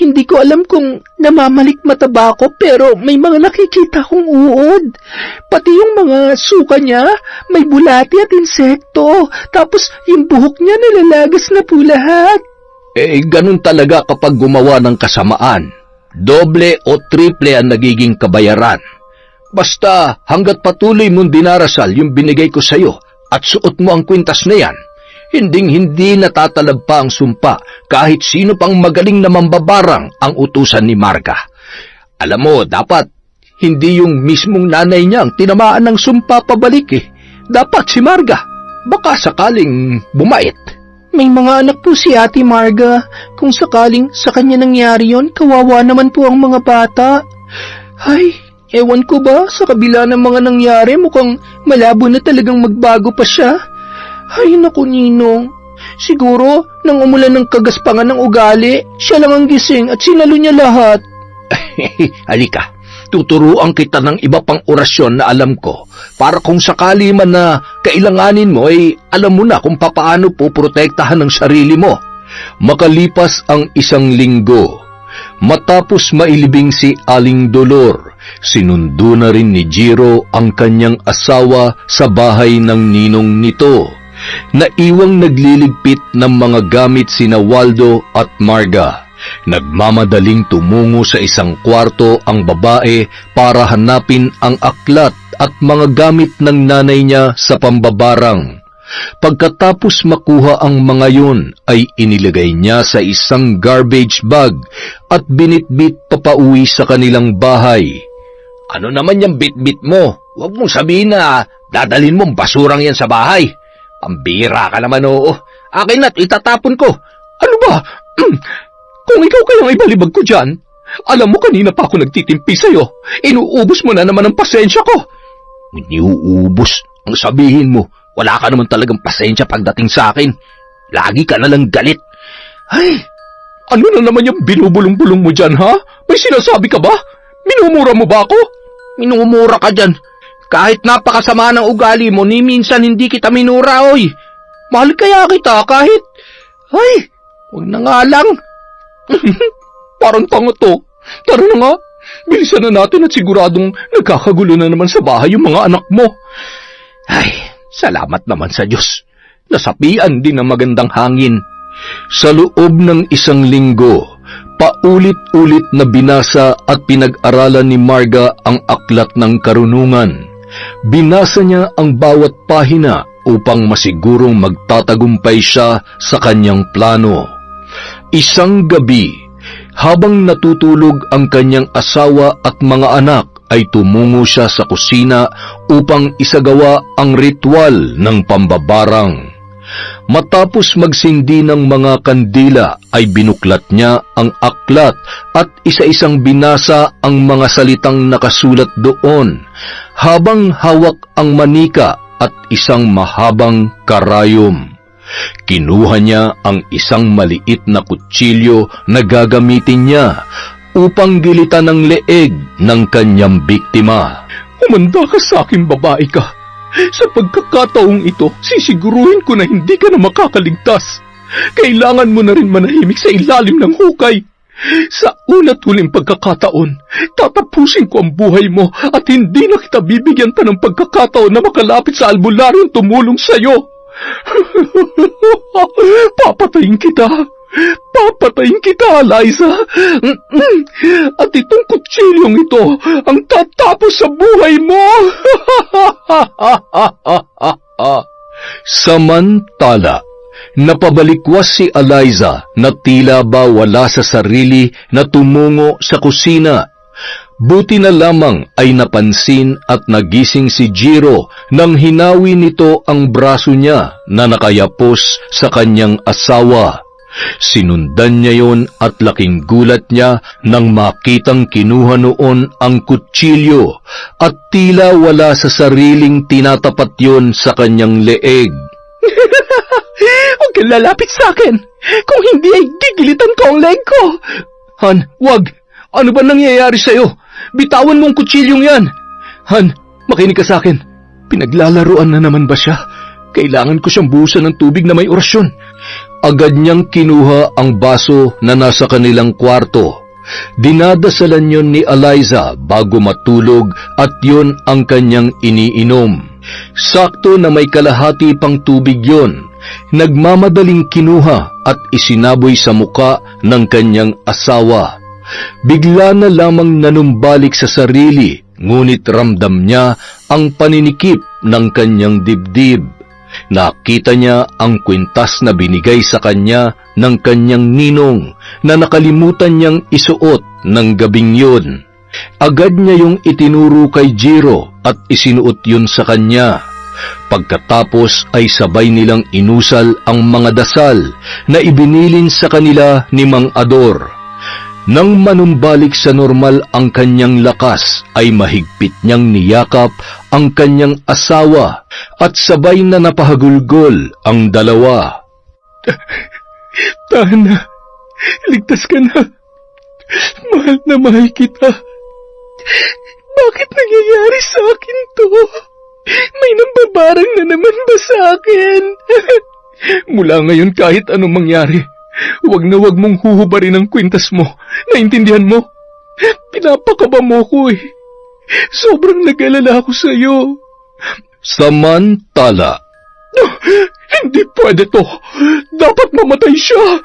hindi ko alam kung namamalikmata ba ako pero may mga nakikita kong uod. Pati yung mga suka niya, may bulati at insekto. Tapos yung buhok niya nilalagas na po lahat.
Ganun talaga kapag gumawa ng kasamaan. Doble o triple ang nagiging kabayaran. Basta hanggat patuloy mong dinarasal yung binigay ko sa'yo at suot mo ang kwintas na yan, hinding-hindi natatalab pa ang sumpa kahit sino pang magaling na mambabarang ang utusan ni Marga. Alam mo, dapat hindi yung mismong nanay niya ang tinamaan ng sumpa pabalik eh. Dapat si Marga. Baka sakaling bumait.
May mga anak po si Ate Marga. Kung sakaling sa kanya nangyari yon, kawawa naman po ang mga bata. Ay, ewan ko ba, sa kabila ng mga nangyari, mukhang malabo na talagang magbago pa siya. Ay, naku, Ninong. Siguro, nang umulan ng kagaspangan ng ugali, siya lang ang gising at sinalo niya lahat.
Halika, tuturuan kita ng iba pang orasyon na alam ko para kung sakali man na kailanganin mo ay alam mo na kung papaano poprotektahan ang sarili mo.
Makalipas ang 1 linggo, matapos mailibing si Aling Dolor, sinundo na rin ni Jiro ang kanyang asawa sa bahay ng ninong nito. Naiwang nagliligpit ng mga gamit sina Waldo at Marga. Nagmamadaling tumungo sa isang kwarto ang babae para hanapin ang aklat at mga gamit ng nanay niya sa pambabarang. Pagkatapos makuha ang mga yun, ay inilagay niya sa isang garbage bag at binitbit papauwi sa kanilang bahay.
Ano naman yung bit-bit mo? Huwag mong sabihin na dadalhin mong basurang yan sa bahay. Pambira ka naman, oo. Akin na't itatapon ko.
Ano ba? Kung ikaw kayang ibalibag ko dyan, alam mo kanina pa ako nagtitimpi sa'yo. Inuubos mo na naman ang pasensya ko.
Iniuubos? Ang sabihin mo, wala ka naman talagang pasensya pagdating sa akin. Lagi ka nalang galit.
Ay, ano na naman yung binubulong-bulong mo dyan, ha? May sinasabi ka ba? Minumura mo ba ako?
Minumura ka dyan. Kahit napakasama ng ugali mo, ni minsan hindi kita minura, oy. Mahal kaya kita kahit
Ay, huwag na nga lang.
Parang tanga to. Tara na nga. Bilisan na natin at siguradong nagkakagulo na naman sa bahay yung mga anak mo.
Ay, salamat naman sa Diyos. Nasapian din ng magandang hangin.
Sa loob ng 1 linggo, paulit-ulit na binasa at pinag-aralan ni Marga ang aklat ng karunungan. Binasa niya ang bawat pahina upang masigurong magtatagumpay siya sa kanyang plano. Isang gabi, habang natutulog ang kanyang asawa at mga anak, ay tumungo siya sa kusina upang isagawa ang ritual ng pambabarang. Matapos magsindi ng mga kandila ay binuklat niya ang aklat at isa-isang binasa ang mga salitang nakasulat doon, habang hawak ang manika at isang mahabang karayom. Kinuha niya ang isang maliit na kutsilyo na gagamitin niya upang gilitan ang leeg ng kanyang biktima.
Umanda ka sa akin, babae ka. Sa pagkakataong ito, sisiguruhin ko na hindi ka na makakaligtas. Kailangan mo na rin manahimik sa ilalim ng hukay. Sa una't huling pagkakataon, tatapusin ko ang buhay mo at hindi na kita bibigyan pa ng pagkakataon na makalapit sa albularyong tumulong sa'yo. Papatayin kita. Papatayin kita, Eliza. At itong kutsilyong ito ang tatapos sa buhay mo.
Samantala, napabalikwas si Eliza na tila ba wala sa sarili na tumungo sa kusina. Buti na lamang ay napansin at nagising si Jiro nang hinawi nito ang braso niya na nakayapos sa kanyang asawa. Sinundan niya yon at laking gulat niya nang makitang kinuha noon ang kutsilyo at tila wala sa sariling tinatapat yon sa kanyang leeg.
Huwag kang lalapit sa akin. Kung hindi ay gigilitan ko ang leg ko. Han, wag. Ano ba nangyayari sa'yo? Bitawan mo ang kutsilyong yan. Han, makinig ka sa akin. Pinaglalaruan na naman ba siya? Kailangan ko siyang buhusan ng tubig na may orasyon.
Agad niyang kinuha ang baso na nasa kanilang kwarto. Dinadasalan yon ni Eliza bago matulog at yon ang kanyang iniinom. Sakto na may kalahati pang tubig yon. Nagmamadaling kinuha at isinaboy sa muka ng kanyang asawa. Bigla na lamang nanumbalik sa sarili, ngunit ramdam niya ang paninikip ng kanyang dibdib. Nakita niya ang kwintas na binigay sa kanya ng kanyang ninong na nakalimutan niyang isuot ng gabing yun. Agad niya yung itinuro kay Jiro at isinuot yun sa kanya. Pagkatapos ay sabay nilang inusal ang mga dasal na ibinilin sa kanila ni Mang Ador. Nang manumbalik sa normal ang kanyang lakas, ay mahigpit niyang niyakap ang kanyang asawa at sabay na napahagulgol ang dalawa.
Tahan na. Ligtas ka na. Mahal na mahal kita. Bakit nangyayari sa akin to? May nambabarang na naman ba sa akin? Mula ngayon kahit anong mangyari, wag na wag mong huhubarin ang kwintas mo. Naintindihan mo? Pinapakaba mo ko eh. Sobrang nag-alala ako sa'yo.
Samantala,
Hindi pwede to. Dapat mamatay siya.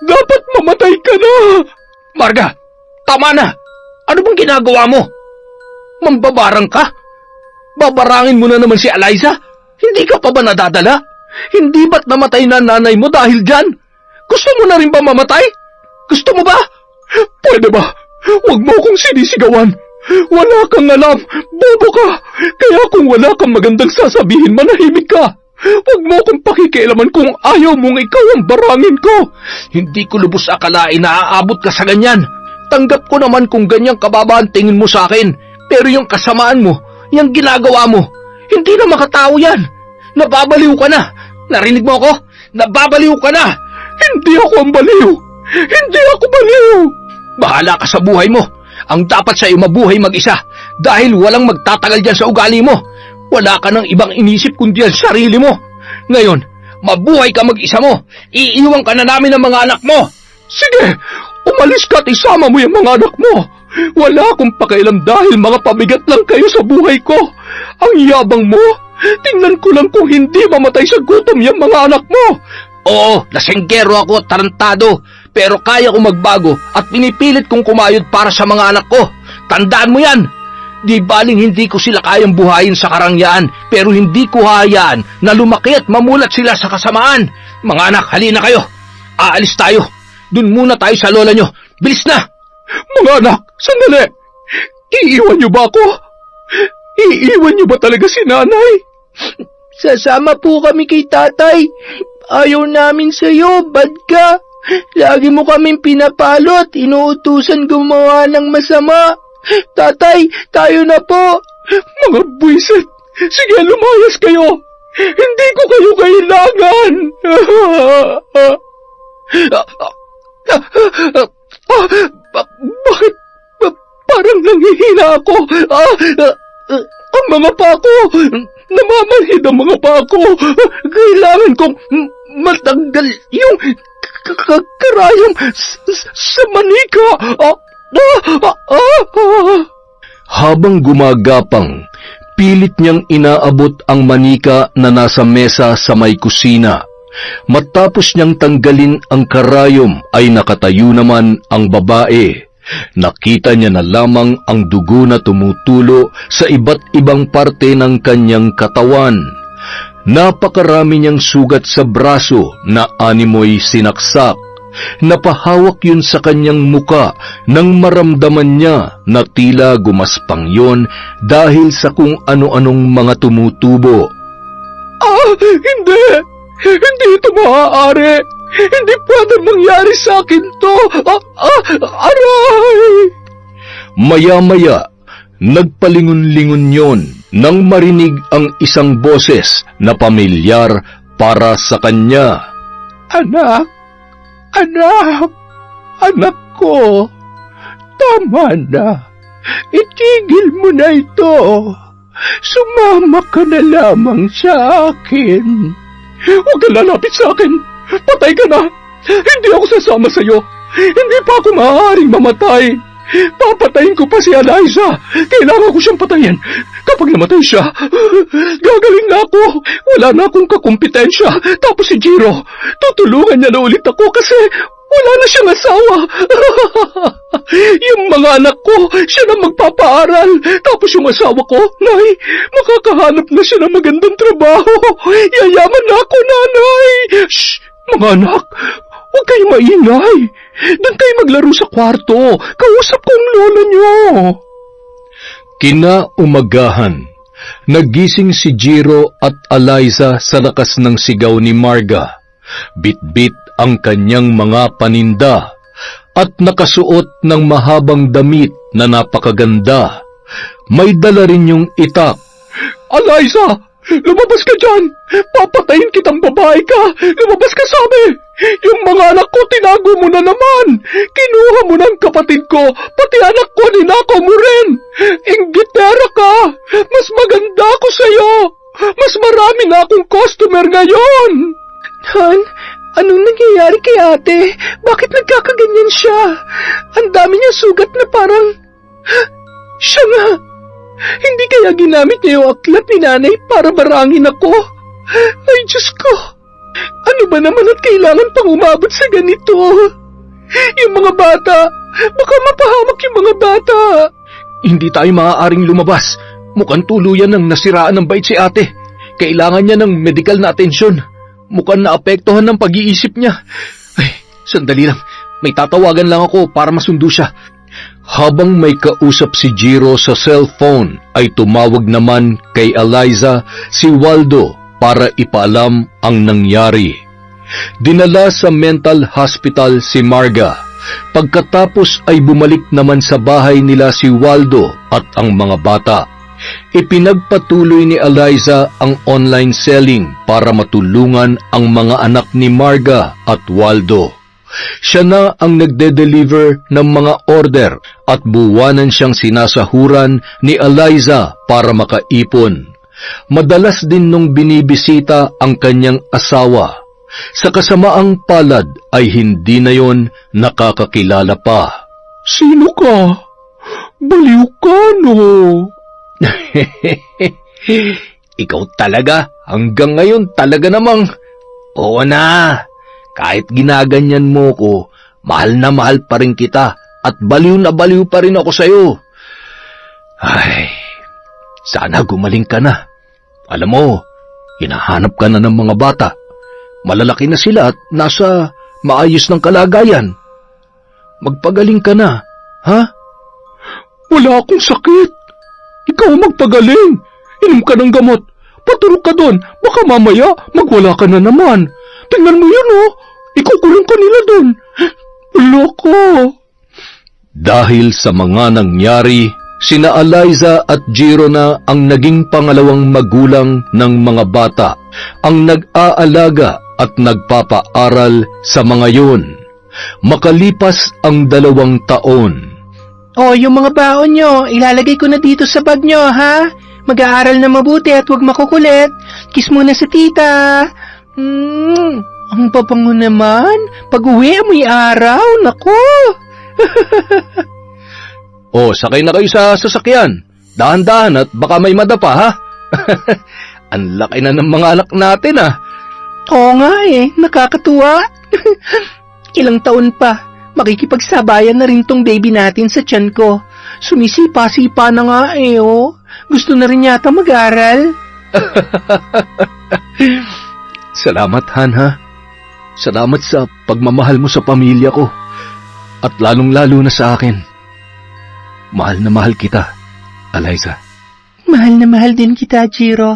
Dapat mamatay ka na.
Marga, tama na. Ano bang ginagawa mo? Mambabarang ka? Babarangin mo na naman si Eliza? Hindi ka pa ba nadadala? Hindi ba't namatay na nanay mo dahil dyan? Gusto mo na rin ba mamatay? Gusto mo ba?
Pwede ba? Huwag mo akong sinisigawan. Wala kang alam. Bobo ka. Kaya kung wala kang magandang sasabihin, manahimik ka. Huwag mo akong pakikialaman kung ayaw mong ikaw ang barangin ko.
Hindi ko lubos akalain na aabot ka sa ganyan. Tanggap ko naman kung ganyang kababa ang tingin mo sa akin. Pero yung kasamaan mo, yung ginagawa mo, hindi na makatao yan. Nababaliw ka na. Narinig mo ako? Nababaliw ka na.
Hindi ako ang baliw. Hindi ako baliw.
Bahala ka sa buhay mo. Ang dapat sa iyo mabuhay mag-isa dahil walang magtatagal dyan sa ugali mo. Wala ka ng ibang inisip kundi ang sarili mo. Ngayon,
Mabuhay ka mag-isa mo. Iiwan ka na namin ng mga anak mo.
Sige, umalis ka at isama mo yung mga anak mo. Wala akong pakialam dahil mga pabigat lang kayo sa buhay ko. Ang yabang mo. Tingnan ko lang kung hindi mamatay sa gutom yung mga anak mo.
Oo, lasenggero ako at tarantado. Pero kaya ko magbago at pinipilit kong kumayod para sa mga anak ko. Tandaan mo yan. Di baling hindi ko sila kayang buhayin sa karangyaan, pero hindi ko hayaan na lumaki at mamulat sila sa kasamaan. Mga anak, halina kayo. Aalis tayo. Dun muna tayo sa lola nyo. Bilis na!
Mga anak, sandali. Iiwan niyo ba ako? Iiwan niyo ba talaga si nanay?
Sasama po kami kay tatay. Ayaw namin sa'yo, bad ka. Lagi mo kaming pinapalo at inuutusan gumawa ng masama. Tatay, tayo na po.
Mga buwisit, sige lumayas kayo. Hindi ko kayo kailangan. Bakit parang nanghihina ako? Ang mga pako, namamanhid ang mga pako. Kailangan kong matanggal yung karayom sa manika.
Habang gumagapang, pilit niyang inaabot ang manika na nasa mesa sa may kusina. Matapos niyang tanggalin ang karayom ay nakatayo naman ang babae. Nakita niya na lamang ang dugo na tumutulo sa iba't ibang parte ng kanyang katawan. Napakarami niyang sugat sa braso na animoy sinaksak. Napahawak yun sa kanyang muka nang maramdaman niya na tila gumaspang yon dahil sa kung ano-anong mga tumutubo.
Hindi! Hindi ito maaari! Hindi pwedeng mangyari sa akin to! Aray!
Maya-maya, nagpalingon-lingon yon nang marinig ang isang boses na pamilyar para sa kanya.
Anak! Anak ko! Tama na! Itigil mo na ito! Sumama ka na lamang sa akin! Huwag ka lalapit sa akin! Patay ka na! Hindi ako sasama sa'yo! Hindi pa ako maaaring mamatay! Papatayin ko pa si Eliza! Kailangan ko siyang patayin! Kapag namatay siya, gagaling na ako! Wala na akong kakumpetensya! Tapos si Jiro, tutulungan niya na ulit ako kasi wala na siyang asawa! Yung mga anak ko, siya na magpapaaral! Tapos yung asawa ko, Nay, makakahanap na siya ng magandang trabaho! Yayaman na ako, Nanay! Shh! Mga anak, huwag kayong maingay! Doon kayo maglaro sa kwarto! Kausap ko ang lola niyo!
Kinaumagahan, nagising si Jiro at Eliza sa lakas ng sigaw ni Marga. Bit-bit ang kanyang mga paninda at nakasuot ng mahabang damit na napakaganda. May dala rin yung itak.
Eliza! Lumabas ka dyan! Papatayin kitang babae ka! Lumabas ka sabi! Yung mga anak ko tinago mo na naman! Kinuha mo ng kapatid ko! Pati anak ko ninakaw mo rin! Inggitera ka! Mas maganda ako sa'yo! Mas marami na akong customer ngayon!
Han, anong nangyayari kay ate? Bakit nagkakaganyan siya? Ang dami niya sugat na parang... Siya nga! Hindi kaya ginamit niya yung aklat ni nanay para barangin ako? Ay, Diyos ko! Ano ba naman at kailangan pang umabot sa ganito? Yung mga bata, baka mapahamak yung mga bata.
Hindi tayo maaaring lumabas. Mukhang tuluyan ng nasiraan ng bait si ate. Kailangan niya ng medical na atensyon. Mukhang naapektuhan ng pag-iisip niya. Ay, sandali lang. May tatawagan lang ako para masundo siya. Habang may kausap si Jiro sa cellphone, ay tumawag naman kay Eliza si Waldo para ipaalam ang nangyari. Dinala sa mental hospital si Marga. Pagkatapos ay bumalik naman sa bahay nila si Waldo at ang mga bata. Ipinagpatuloy ni Eliza ang online selling para matulungan ang mga anak ni Marga at Waldo. Siya na ang nagde-deliver ng mga order at buwanan siyang sinasahuran ni Eliza para makaipon. Madalas din nung binibisita ang kanyang asawa. Sa kasamaang palad ay hindi na yon nakakakilala pa.
Sino ka? Baliw ka, no?
Ikaw talaga, hanggang ngayon talaga namang. Oo na, kahit ginaganyan mo ko, mahal na mahal pa rin kita at baliw na baliw pa rin ako sa'yo. Ay, sana gumaling ka na. Alam mo, hinahanap ka na ng mga bata. Malalaki na sila at nasa maayos ng kalagayan. Magpagaling ka na, ha?
Wala akong sakit. Ikaw magpagaling. Inom ka ng gamot. Patulog ka doon. Baka mamaya magwala ka na naman. Tingnan mo yan, oh. Ikukulong ka nila doon. Wala ko.
Dahil sa mga nangyari, sina Eliza at Jiro na ang naging pangalawang magulang ng mga bata, ang nag-aalaga at nagpapaaral sa mga yun. Makalipas ang 2 taon,
Yung mga baon nyo, ilalagay ko na dito sa bag nyo, ha? Mag-aaral na mabuti at huwag makukulit. Kiss muna sa tita. Ang pabango naman. Pag-uwi, amoy araw. Nako.
sakay na kayo sa sasakyan. Dahan-dahan at baka may madapa, ha? Ang laki na ng mga anak natin, ah.
Oo nga nakakatuwa. Ilang taon pa, makikipagsabayan na rin tong baby natin sa tiyan ko. Sumisipa-sipa na nga oh. Gusto na rin yata mag-aral.
Salamat, Han, ha? Salamat sa pagmamahal mo sa pamilya ko. At lalong-lalo na sa akin. Mahal na mahal kita, Eliza.
Mahal na mahal din kita, Jiro.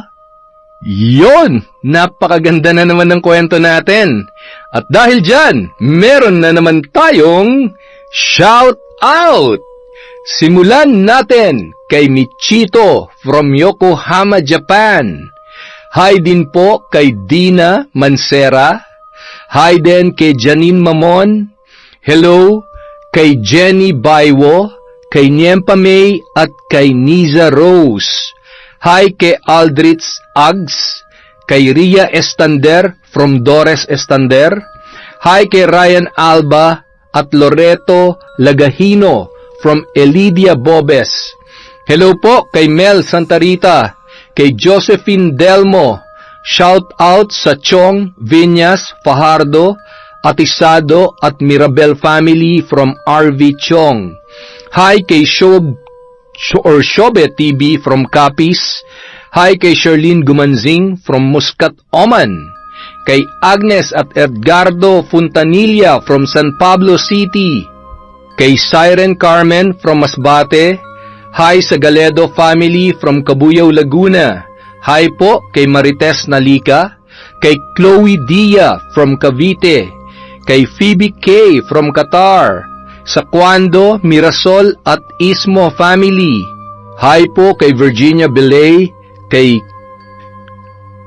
Yon! Napakaganda na naman ng kwento natin. At dahil dyan, meron na naman tayong shout out! Simulan natin kay Michito from Yokohama, Japan. Hi din po kay Dina Mansera. Hi din kay Janine Mamon. Hello kay Jenny Baywo, kay Niempa May at kay Niza Rose. Hi kay Aldrich Ags, kay Ria Estander from Dores Estander. Hi kay Ryan Alba at Loreto Lagahino from Elidia Bobes. Hello po kay Mel Santarita, kay Josephine Delmo. Shout out sa Chong, Viñas, Fajardo, Atisado at Mirabel family from RV Chong. Hi kay Shobe TV from Capiz. Hi kay Sherlyn Gumanzing from Muscat, Oman. Kay Agnes at Edgardo Fontanilla from San Pablo City. Kay Siren Carmen from Masbate. Hi sa Galedo family from Cabuyao, Laguna. Hi po kay Marites Nalika. Kay Chloe Dia from Cavite. Kay Phoebe K from Qatar. Sa Cuando, Mirasol at Ismo family. Hi po kay Virginia Belay, kay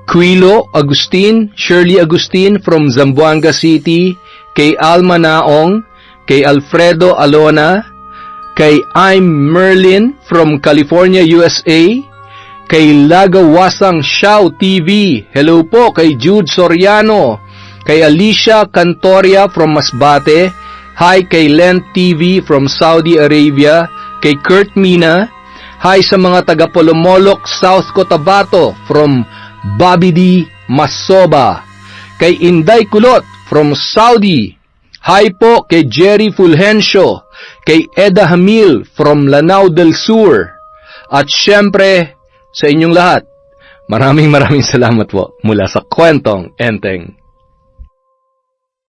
Quilo Agustin, Shirley Agustin from Zamboanga City, kay Alma Naong, kay Alfredo Alona, kay I'm Merlin from California, USA, kay Lagawasang Xiao TV. Hello po kay Jude Soriano, kay Alicia Cantoria from Masbate. Hi kay Lent TV from Saudi Arabia, kay Kurt Mina. Hi sa mga taga Polomolok, South Cotabato from Bobby D. Masoba, kay Inday Kulot from Saudi. Hi po kay Jerry Fulgencio, kay Eda Hamil from Lanao del Sur. At syempre sa inyong lahat, maraming salamat po mula sa Kwentong Enteng.